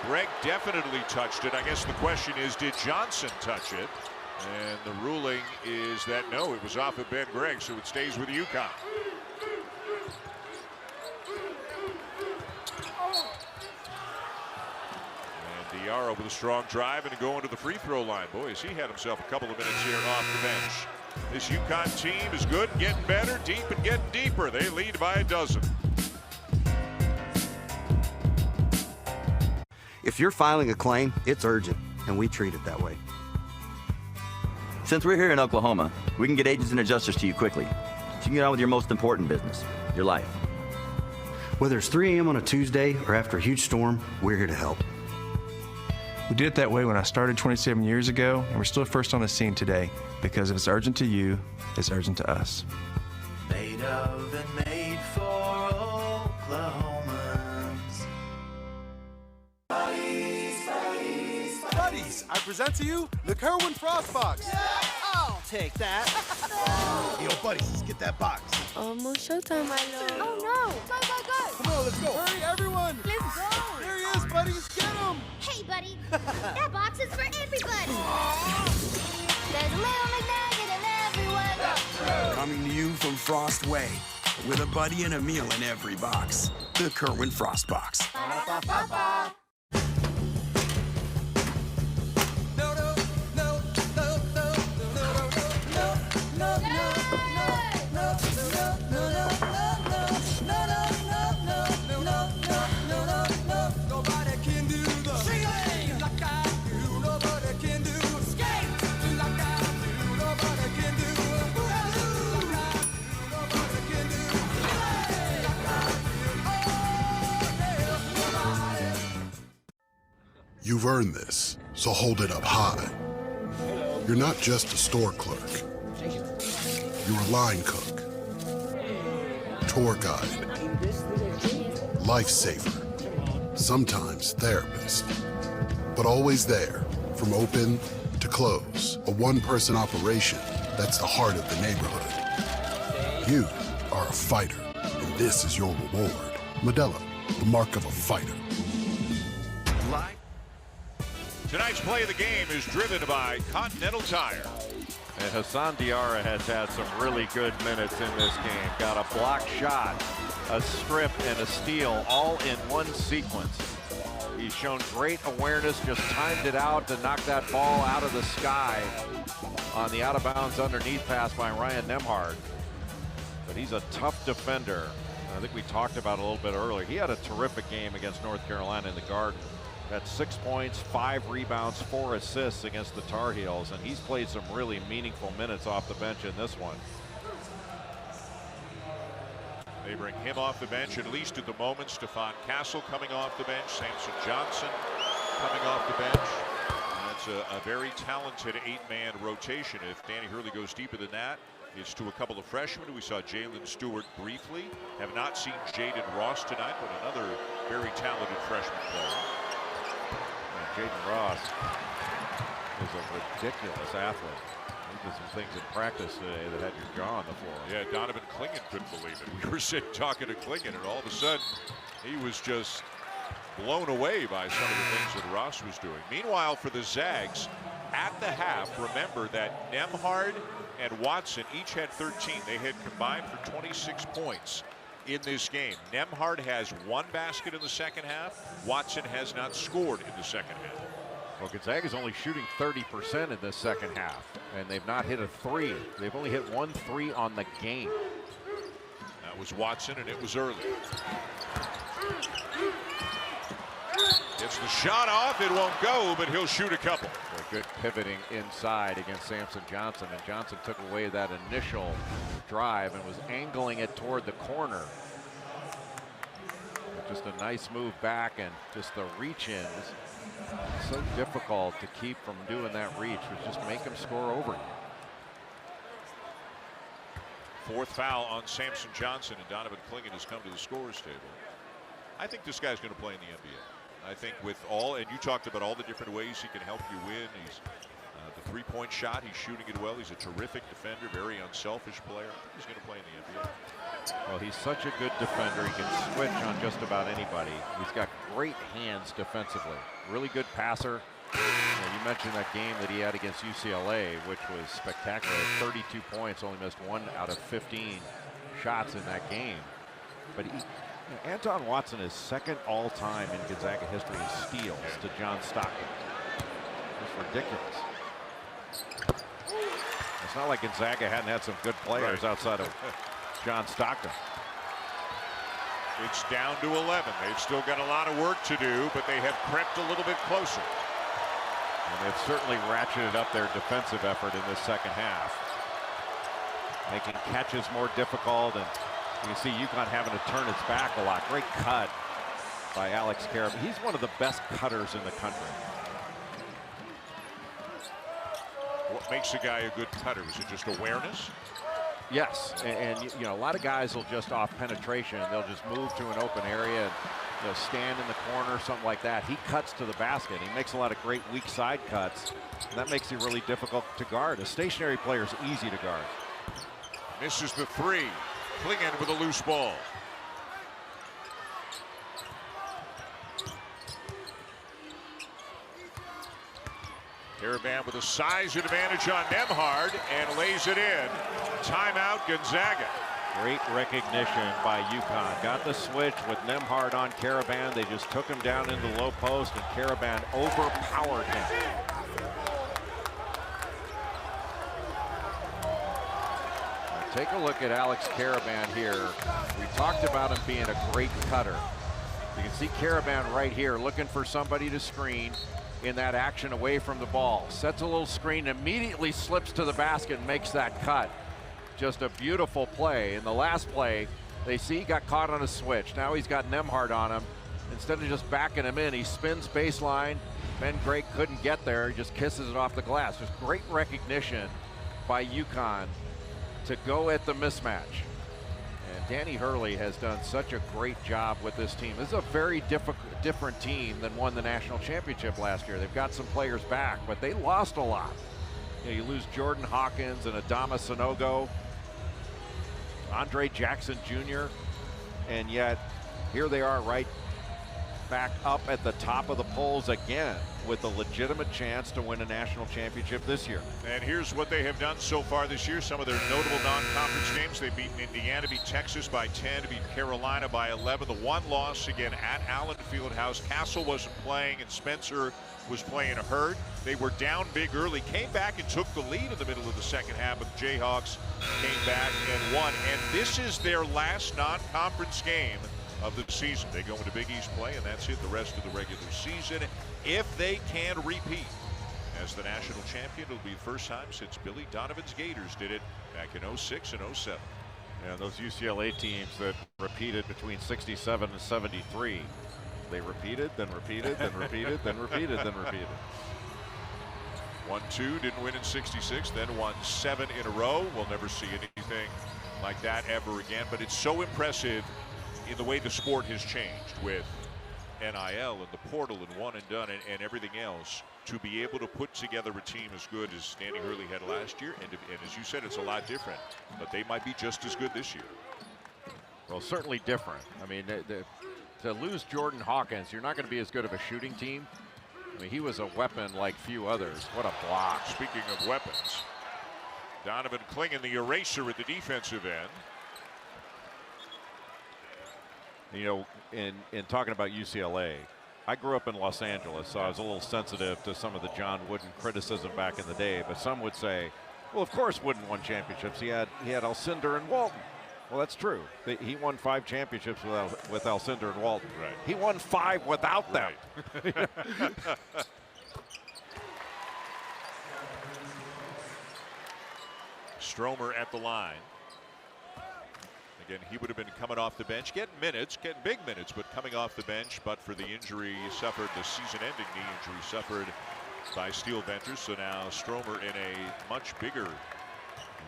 Gregg definitely touched it. I guess the question is, did Johnson touch it? And the ruling is that no, it was off of Ben Gregg, so it stays with UConn. And Diarra with a strong drive and going to the free throw line. Boy, has he had himself a couple of minutes here off the bench. This UConn team is good, getting better, deep and getting deeper. They lead by a dozen. If you're filing a claim, it's urgent, and we treat it that way. Since we're here in Oklahoma, we can get agents and adjusters to you quickly, so you can get on with your most important business, your life. Whether it's 3 a.m. on a Tuesday or after a huge storm, we're here to help. We did it that way when I started 27 years ago, and we're still first on the scene today because if it's urgent to you, it's urgent to us. Made of and made for Oklahomans. Buddies, I present to you the Kerwin Frost Box. I'll take that. Yo, buddies, let's get that box. Almost showtime, my lord. Oh no! Go, go, go! Come on, let's go. Hurry, everyone. Let's go! There he is, buddies. Get him. Hey, buddy. That box is for everybody. There's a little McNugget in everyone. Coming to you from Frost Way, with a buddy and a meal in every box. The Kerwin Frost Box. Ba-da-ba-ba-ba. You've earned this, so hold it up high. You're not just a store clerk. You're a line cook, tour guide, lifesaver, sometimes therapist, but always there, from open to close. A one-person operation that's the heart of the neighborhood. You are a fighter, and this is your reward. Modelo, the mark of a fighter. Tonight's play of the game is driven by Continental Tire. And Hassan Diarra has had some really good minutes in this game. Got a block shot, a strip, and a steal all in one sequence. He's shown great awareness, just timed it out to knock that ball out of the sky on the out-of-bounds underneath pass by Ryan Nembhard. But he's a tough defender. I think we talked about it a little bit earlier. He had a terrific game against North Carolina in the Garden. Had 6 points, 5 rebounds, 4 assists against the Tar Heels, and he's played some really meaningful minutes off the bench in this one. They bring him off the bench, at least at the moment. Stephon Castle coming off the bench. Samson Johnson coming off the bench. That's a very talented 8-man rotation. If Danny Hurley goes deeper than that, it's to a couple of freshmen. We saw Jalen Stewart briefly. Have not seen Jaden Ross tonight, but another very talented freshman player. Jaden Ross is a ridiculous athlete. He did some things in practice today that had your jaw on the floor. Yeah, Donovan Clingan couldn't believe it. We were sitting talking to Clingan, and all of a sudden, he was just blown away by some of the things that Ross was doing. Meanwhile, for the Zags, at the half, remember that Nembhard and Watson each had 13. They had combined for 26 points in this game. Nembhard has 1 basket in the second half. Watson has not scored in the second half. Well, Gonzaga's only shooting 30% in this second half, and they've not hit a 3. They've only hit 1 3 on the game. That was Watson, and it was early. Gets the shot off. It won't go, but he'll shoot a couple. A good pivoting inside against Samson Johnson, and Johnson took away that initial drive and was angling it toward the corner. Just a nice move back, and just the reach-ins. So difficult to keep from doing that reach, which just make him score over you. 4th foul on Samson Johnson, and Donovan Clingan has come to the scorer's table. I think this guy's going to play in the NBA. I think with all, and you talked about all the different ways he can help you win. He's the 3-point shot, he's shooting it well. He's a terrific defender, very unselfish player. I think he's going to play in the NBA. Well, he's such a good defender. He can switch on just about anybody. He's got great hands defensively. Really good passer. You mentioned that game that he had against UCLA, which was spectacular. 32 points, only missed 1 out of 15 shots in that game. But Anton Watson is second all-time in Gonzaga history in steals to John Stockton. It's ridiculous. It's not like Gonzaga hadn't had some good players outside of John Stockton. It's down to 11. They've still got a lot of work to do, but they have crept a little bit closer. And they've certainly ratcheted up their defensive effort in this second half, making catches more difficult, and you can see UConn having to turn its back a lot. Great cut by Alex Karaban. He's one of the best cutters in the country. What makes a guy a good cutter? Is it just awareness? Yes, and you know, a lot of guys will just off penetration, they'll just move to an open area and they'll stand in the corner, something like that. He cuts to the basket. He makes a lot of great weak side cuts, and that makes it really difficult to guard. A stationary player is easy to guard. Misses the 3. Clingan with a loose ball. Karaban with a size advantage on Nembhard and lays it in. Timeout, Gonzaga. Great recognition by UConn. Got the switch with Nembhard on Karaban. They just took him down into the low post, and Karaban overpowered him. Now take a look at Alex Karaban here. We talked about him being a great cutter. You can see Karaban right here looking for somebody to screen in that action away from the ball. Sets a little screen, immediately slips to the basket and makes that cut. Just a beautiful play. In the last play, they see he got caught on a switch. Now he's got Nembhard on him. Instead of just backing him in, he spins baseline, Ben Gregg couldn't get there, he just kisses it off the glass. There's great recognition by UConn to go at the mismatch. And Danny Hurley has done such a great job with this team. This is a very different team than won the national championship last year. They've got some players back, but they lost a lot. You lose Jordan Hawkins and Adama Sanogo, Andre Jackson Jr., and yet here they are right back up at the top of the polls again with a legitimate chance to win a national championship this year. And here's what they have done so far this year. Some of their notable non-conference games. They've beaten Indiana, beat Texas by 10, beat Carolina by 11. The one loss again at Allen Fieldhouse. Castle wasn't playing and Spencer was playing hurt. They were down big early, came back and took the lead in the middle of the second half, but the Jayhawks came back and won. And this is their last non-conference game of the season. They go into Big East play, and that's it the rest of the regular season. If they can repeat as the national champion, it'll be the first time since Billy Donovan's Gators did it back in 06 and 07. And those UCLA teams that repeated between 67 and 73, they repeated, then repeated, then repeated, then repeated, then repeated. 1-2, didn't win in 66, then won 7 in a row. We'll never see anything like that ever again, but it's so impressive in the way the sport has changed with NIL and the portal and one and done and everything else, to be able to put together a team as good as Danny Hurley had last year. And as you said, it's a lot different, but they might be just as good this year. Well, certainly different. I mean, to lose Jordan Hawkins, you're not going to be as good of a shooting team. I mean, he was a weapon like few others. What a block. Speaking of weapons, Donovan Clingan, the eraser at the defensive end. You know, in talking about UCLA, I grew up in Los Angeles, so I was a little sensitive to some of the John Wooden criticism back in the day. But some would say, well, of course Wooden won championships. He had Alcindor and Walton. Well, that's true. He won 5 championships with Alcindor and Walton. Right. He won 5 without them. Right. Stromer at the line. Again, he would have been coming off the bench, getting big minutes, but coming off the bench. But for the injury he suffered, the season-ending knee injury suffered by Steele Venters. So now Stromer in a much bigger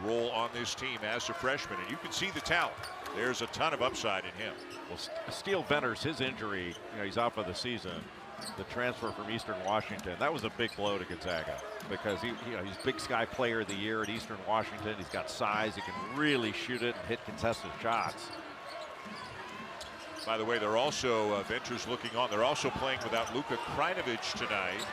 role on this team as a freshman, and you can see the talent. There's a ton of upside in him. Well, Steele Venters, his injury, he's out for the season. The transfer from Eastern Washington, that was a big blow to Gonzaga, because he's Big Sky Player of the Year at Eastern Washington. He's got size. He can really shoot it and hit contested shots. By the way, they're also Venters looking on. They're also playing without Luka Krajinovic tonight,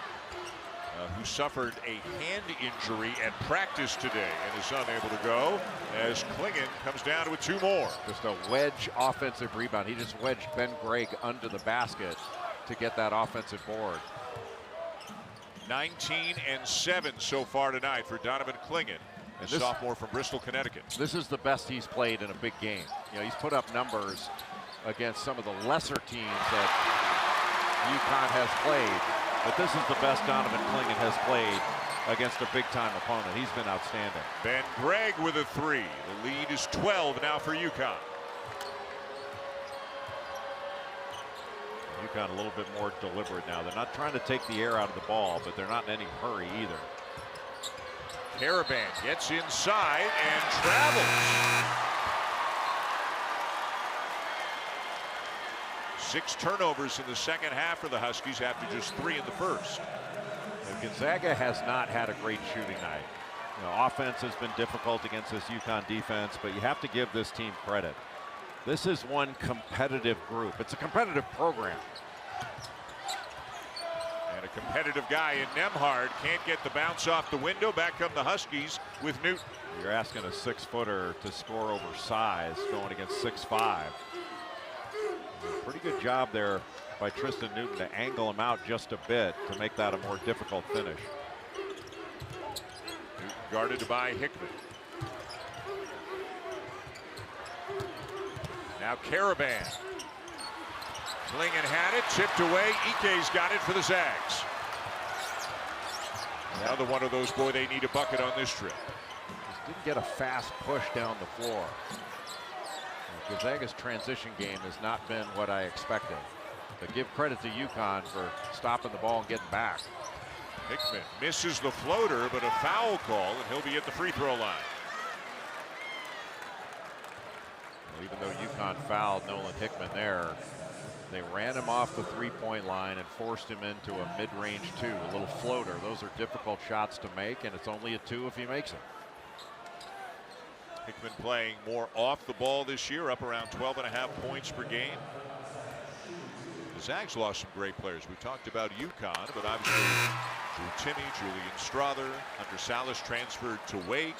who suffered a hand injury at practice today and is unable to go, as Clingan comes down with 2 more. Just a wedge offensive rebound. He just wedged Ben Gregg under the basket to get that offensive board. 19 and 7 so far tonight for Donovan Clingan, a sophomore from Bristol, Connecticut. This is the best he's played in a big game. He's put up numbers against some of the lesser teams that UConn has played, but this is the best Donovan Clingan has played against a big-time opponent. He's been outstanding. Ben Gregg with a 3. The lead is 12 now for UConn. Caravan gets inside and travels. 6 turnovers in the second half for the Huskies after just 3 in the first. Gonzaga has not had a great shooting night. Offense has been difficult against this UConn defense, but you have to give this team credit. This is one competitive group. It's a competitive program. And a competitive guy in Nembhard can't get the bounce off the window. Back come the Huskies with Newton. You're asking a 6-footer to score over size going against 6'5". Pretty good job there by Tristan Newton to angle him out just a bit to make that a more difficult finish. Newton guarded by Hickman. Now Caravan. Clingan had it, tipped away. Ike's got it for the Zags. Another one of those, boy, they need a bucket on this trip. Just didn't get a fast push down the floor. Gonzaga's transition game has not been what I expected. But give credit to UConn for stopping the ball and getting back. Hickman misses the floater, but a foul call, and he'll be at the free throw line. Well, even though UConn fouled Nolan Hickman there, they ran him off the three-point line and forced him into a mid-range two, a little floater. Those are difficult shots to make, and it's only a two if he makes it. Hickman playing more off the ball this year, up around 12.5 points per game. The Zags lost some great players. We talked about UConn, but obviously Drew Timme, Julian Strother, Hunter Salas transferred to Wake.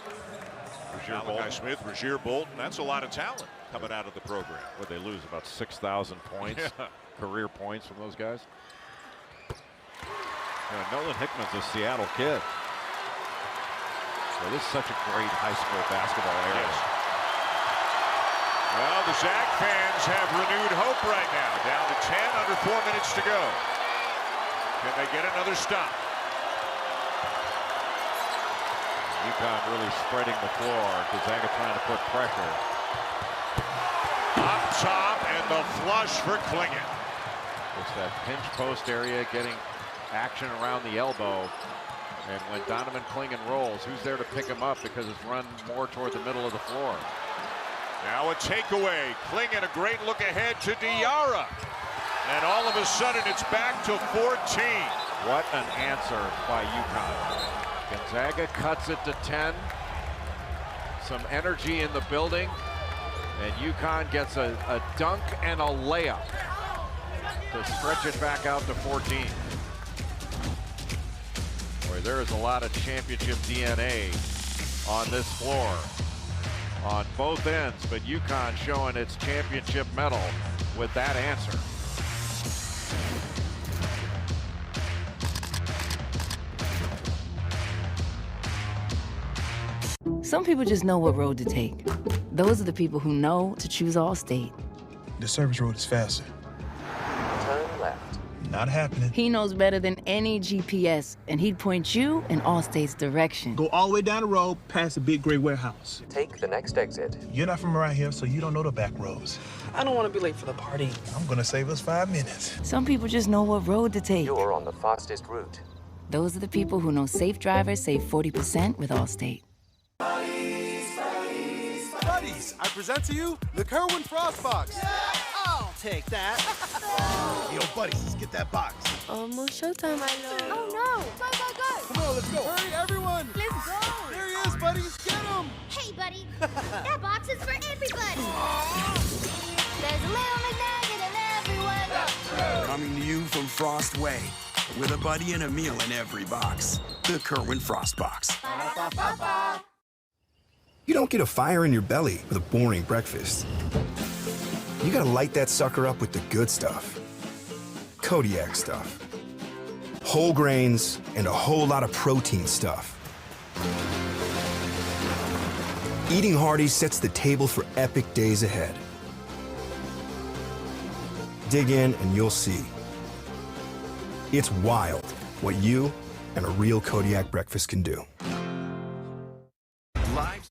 Malachi Smith, Rasir Bolton. That's a lot of talent coming out of the program. Would they lose about 6,000 points, career points from those guys? Nolan Hickman's a Seattle kid. So this is such a great high school basketball area. Yes. Well, the Zag fans have renewed hope right now. Down to 10, under 4 minutes to go. Can they get another stop? UConn really spreading the floor. Gonzaga trying to put pressure. Up top, and the flush for Klingon. It's that pinch post area, getting action around the elbow. And when Donovan Klingon rolls, who's there to pick him up because it's run more toward the middle of the floor? Now a takeaway. Klingon, a great look ahead to Diarra. And all of a sudden, it's back to 14. What an answer by UConn. Gonzaga cuts it to 10. Some energy in the building. And UConn gets a dunk and a layup to stretch it back out to 14. Boy, there is a lot of championship DNA on this floor on both ends, but UConn showing its championship medal with that answer. Some people just know what road to take. Those are the people who know to choose Allstate. The service road is faster. Turn left. Not happening. He knows better than any GPS, and he'd point you in Allstate's direction. Go all the way down the road, past the big gray warehouse. Take the next exit. You're not from around here, so you don't know the back roads. I don't want to be late for the party. I'm gonna save us 5 minutes. Some people just know what road to take. You're on the fastest route. Those are the people who know safe drivers save 40% with Allstate. Buddies, I present to you the Kerwin Frost Box. I'll take that. Yo, buddies, let's get that box. Almost showtime, my lord. Oh no! Go, go, go! Come on, let's go. Hurry, everyone. Let's go! There he is, buddies. Get him. Hey, buddy. That box is for everybody. There's a little McNugget in everyone. Coming to you from Frost Way, with a buddy and a meal in every box. The Kerwin Frost Box. You don't get a fire in your belly with a boring breakfast. You gotta light that sucker up with the good stuff. Kodiak stuff. Whole grains and a whole lot of protein stuff. Eating hearty sets the table for epic days ahead. Dig in and you'll see. It's wild what you and a real Kodiak breakfast can do. Live.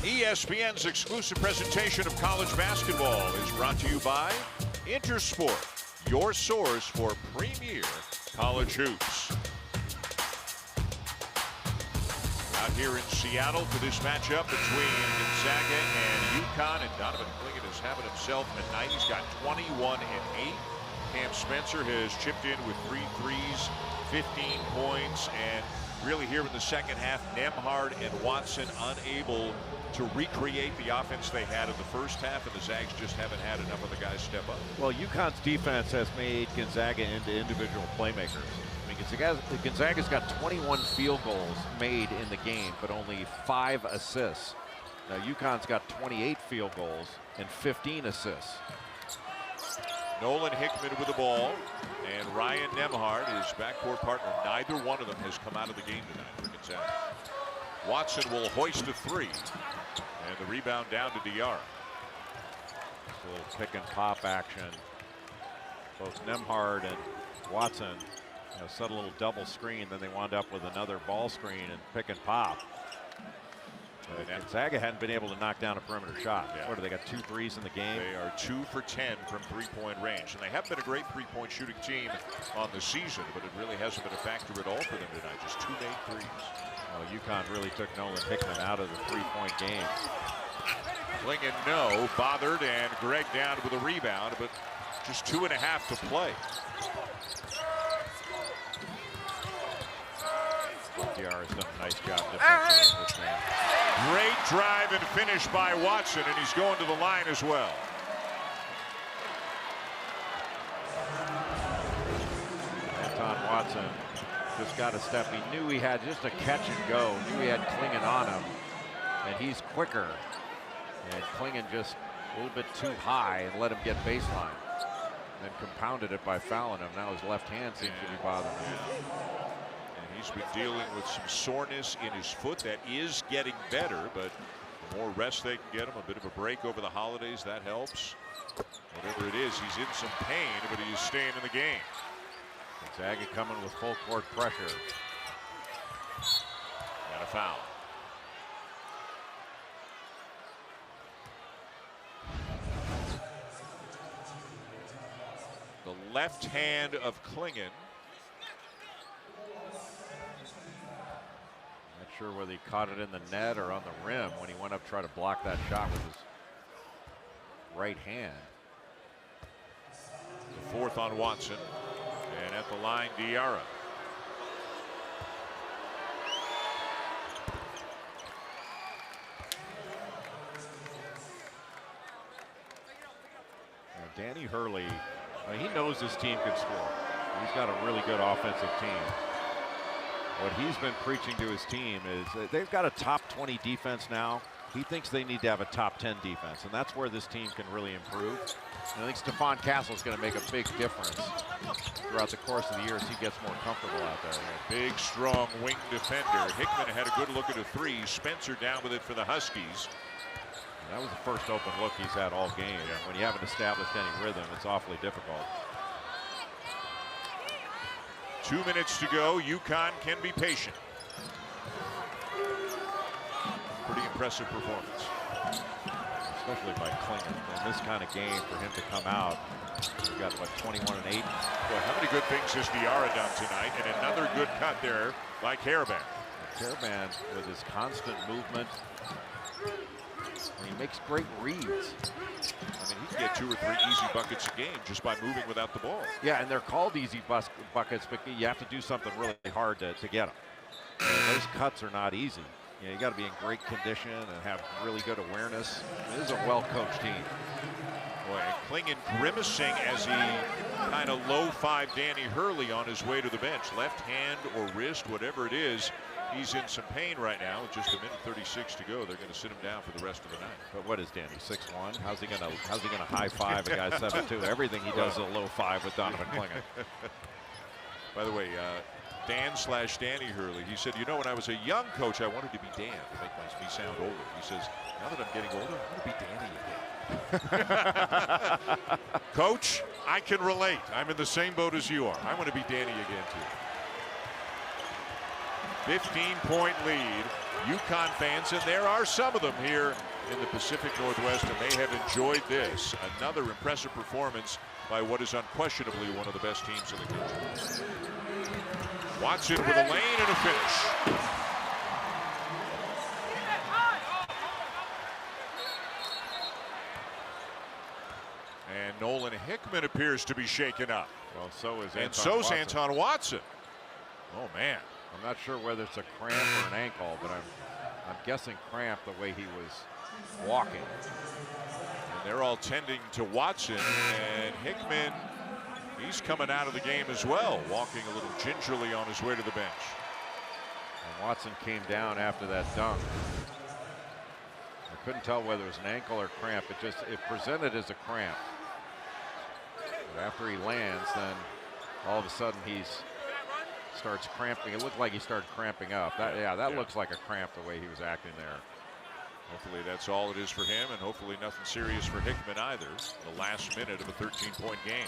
ESPN's exclusive presentation of college basketball is brought to you by Intersport, your source for premier college hoops. Out here in Seattle for this matchup between Gonzaga and UConn, and Donovan Klingon is having himself a night. He's got 21 and 8. Cam Spencer has chipped in with 3 threes, 15 points, and really here in the second half, Nembhard and Watson unable to recreate the offense they had in the first half, and the Zags just haven't had enough of the guys step up. Well, UConn's defense has made Gonzaga into individual playmakers. I mean, Gonzaga's got 21 field goals made in the game, but only 5 assists. Now, UConn's got 28 field goals and 15 assists. Nolan Hickman with the ball, and Ryan Nembhard, his backcourt partner. Neither one of them has come out of the game tonight for Gonzaga. Watson will hoist a 3, and the rebound down to Diarra. A little pick and pop action. Both Nembhard and Watson set a little double screen, then they wound up with another ball screen and pick and pop. Gonzaga hadn't been able to knock down a perimeter shot. Yeah. What do they got? 2 threes in the game? They are 2 for 10 from three-point range. And they haven't been a great three-point shooting team on the season, but it really hasn't been a factor at all for them tonight. Just 2 made threes. Well, UConn really took Nolan Hickman out of the three-point game. Klingon, no, bothered, and Greg down with a rebound, but just 2.5 to play. Diarra's done a nice job defensively in this game. Great drive and finish by Watson, and he's going to the line as well. Anton Watson just got a step. He knew he had just a catch and go. Knew he had Klingon on him, and he's quicker. And Klingon just a little bit too high and let him get baseline. And then compounded it by fouling him. Now his left hand seems to be bothering him. He's been dealing with some soreness in his foot. That is getting better, but the more rest they can get him, a bit of a break over the holidays, that helps. Whatever it is, he's in some pain, but he is staying in the game. Gonzaga coming with full court pressure. And a foul. The left hand of Klingon. Sure whether he caught it in the net or on the rim when he went up to try to block that shot with his right hand. The 4th on Watson, and at the line, Diarra. Now, Danny Hurley, he knows his team can score. He's got a really good offensive team. What he's been preaching to his team is that they've got a top 20 defense now. He thinks they need to have a top 10 defense, and that's where this team can really improve. And I think Stephon Castle is going to make a big difference throughout the course of the year as he gets more comfortable out there. Yeah, big, strong wing defender. Hickman had a good look at a 3. Spencer down with it for the Huskies. And that was the first open look he's had all game. Yeah. When you haven't established any rhythm, it's awfully difficult. 2 minutes to go. UConn can be patient. Pretty impressive performance. Especially by Klingon. In this kind of game, for him to come out, he's got, what, 21 and 8? Boy, how many good things has Diarra done tonight? And another good cut there by Karaban. Karaban with his constant movement. And he makes great reads. I mean, he can get 2 or 3 easy buckets a game just by moving without the ball. Yeah, and they're called easy buckets, but you have to do something really hard to get them. And those cuts are not easy. You know, you got to be in great condition and have really good awareness. This is a well-coached team. Boy, and Klingon grimacing as he kind of low-five Danny Hurley on his way to the bench. Left hand or wrist, whatever it is. He's in some pain right now with just 1:36 to go. They're going to sit him down for the rest of the night. But what is Danny, 6'1"? How's he gonna high five a guy 7'2"? Everything he does is a low 5 with Donovan Klingon. By the way, Dan/Danny Hurley, he said, you know, when I was a young coach, I wanted to be Dan to make me sound older. He says, now that I'm getting older, I want to be Danny again. Coach, I can relate. I'm in the same boat as you are. I want to be Danny again too. 15-point lead. UConn fans, and there are some of them here in the Pacific Northwest, and they have enjoyed this. Another impressive performance by what is unquestionably one of the best teams in the country. Watson with a lane and a finish. And Nolan Hickman appears to be shaken up. Well, so is Anton and so's Watson. Anton Watson. Oh, man. I'm not sure whether it's a cramp or an ankle, but I'm guessing cramp the way he was walking. And they're all tending to Watson, and Hickman, he's coming out of the game as well, walking a little gingerly on his way to the bench. And Watson came down after that dunk. I couldn't tell whether it was an ankle or cramp. It presented as a cramp. But after he lands, then all of a sudden starts cramping. It looked like he started cramping up. That looks like a cramp the way he was acting there. Hopefully that's all it is for him, and hopefully nothing serious for Hickman either. The last minute of a 13-point game.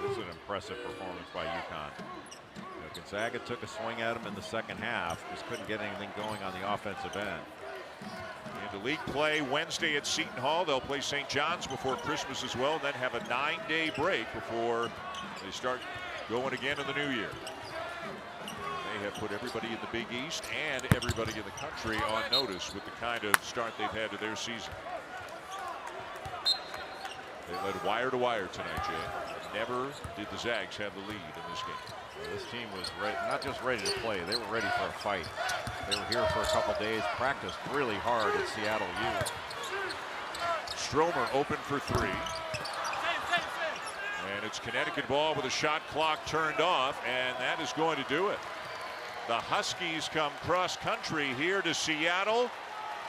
This is an impressive performance by UConn. You know, Gonzaga took a swing at him in the second half, just couldn't get anything going on the offensive end. Into league play Wednesday at Seton Hall. They'll play St. John's before Christmas as well, and then have a 9-day break before they start going again in the new year. They have put everybody in the Big East and everybody in the country on notice with the kind of start they've had to their season. They led wire to wire tonight, Jay. Never did the Zags have the lead in this game. Well, this team was not just ready to play, they were ready for a fight. They were here for a couple days, practiced really hard at Seattle U. Stromer open for three. And it's Connecticut ball with a shot clock turned off, and that is going to do it. The Huskies come cross country here to Seattle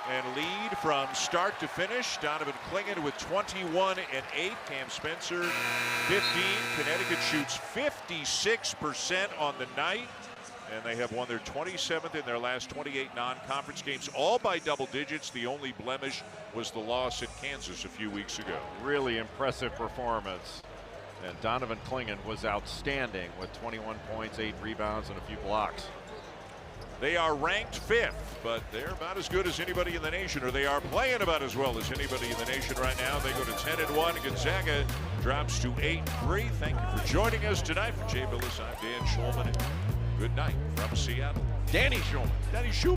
and lead from start to finish. Donovan Clingan with 21 and 8. Cam Spencer 15. Connecticut shoots 56% on the night, and they have won their 27th in their last 28 non-conference games, all by double digits. The only blemish was the loss at Kansas a few weeks ago. Really impressive performance. And Donovan Clingan was outstanding with 21 points, 8 rebounds, and a few blocks. They are ranked 5th, but they're about as good as anybody in the nation, or they are playing about as well as anybody in the nation right now. They go to 10-1. Gonzaga drops to 8-3. Thank you for joining us tonight. For Jay Billis, I'm Dan Schulman. Good night from Seattle. Danny Schulman. Danny Schulman.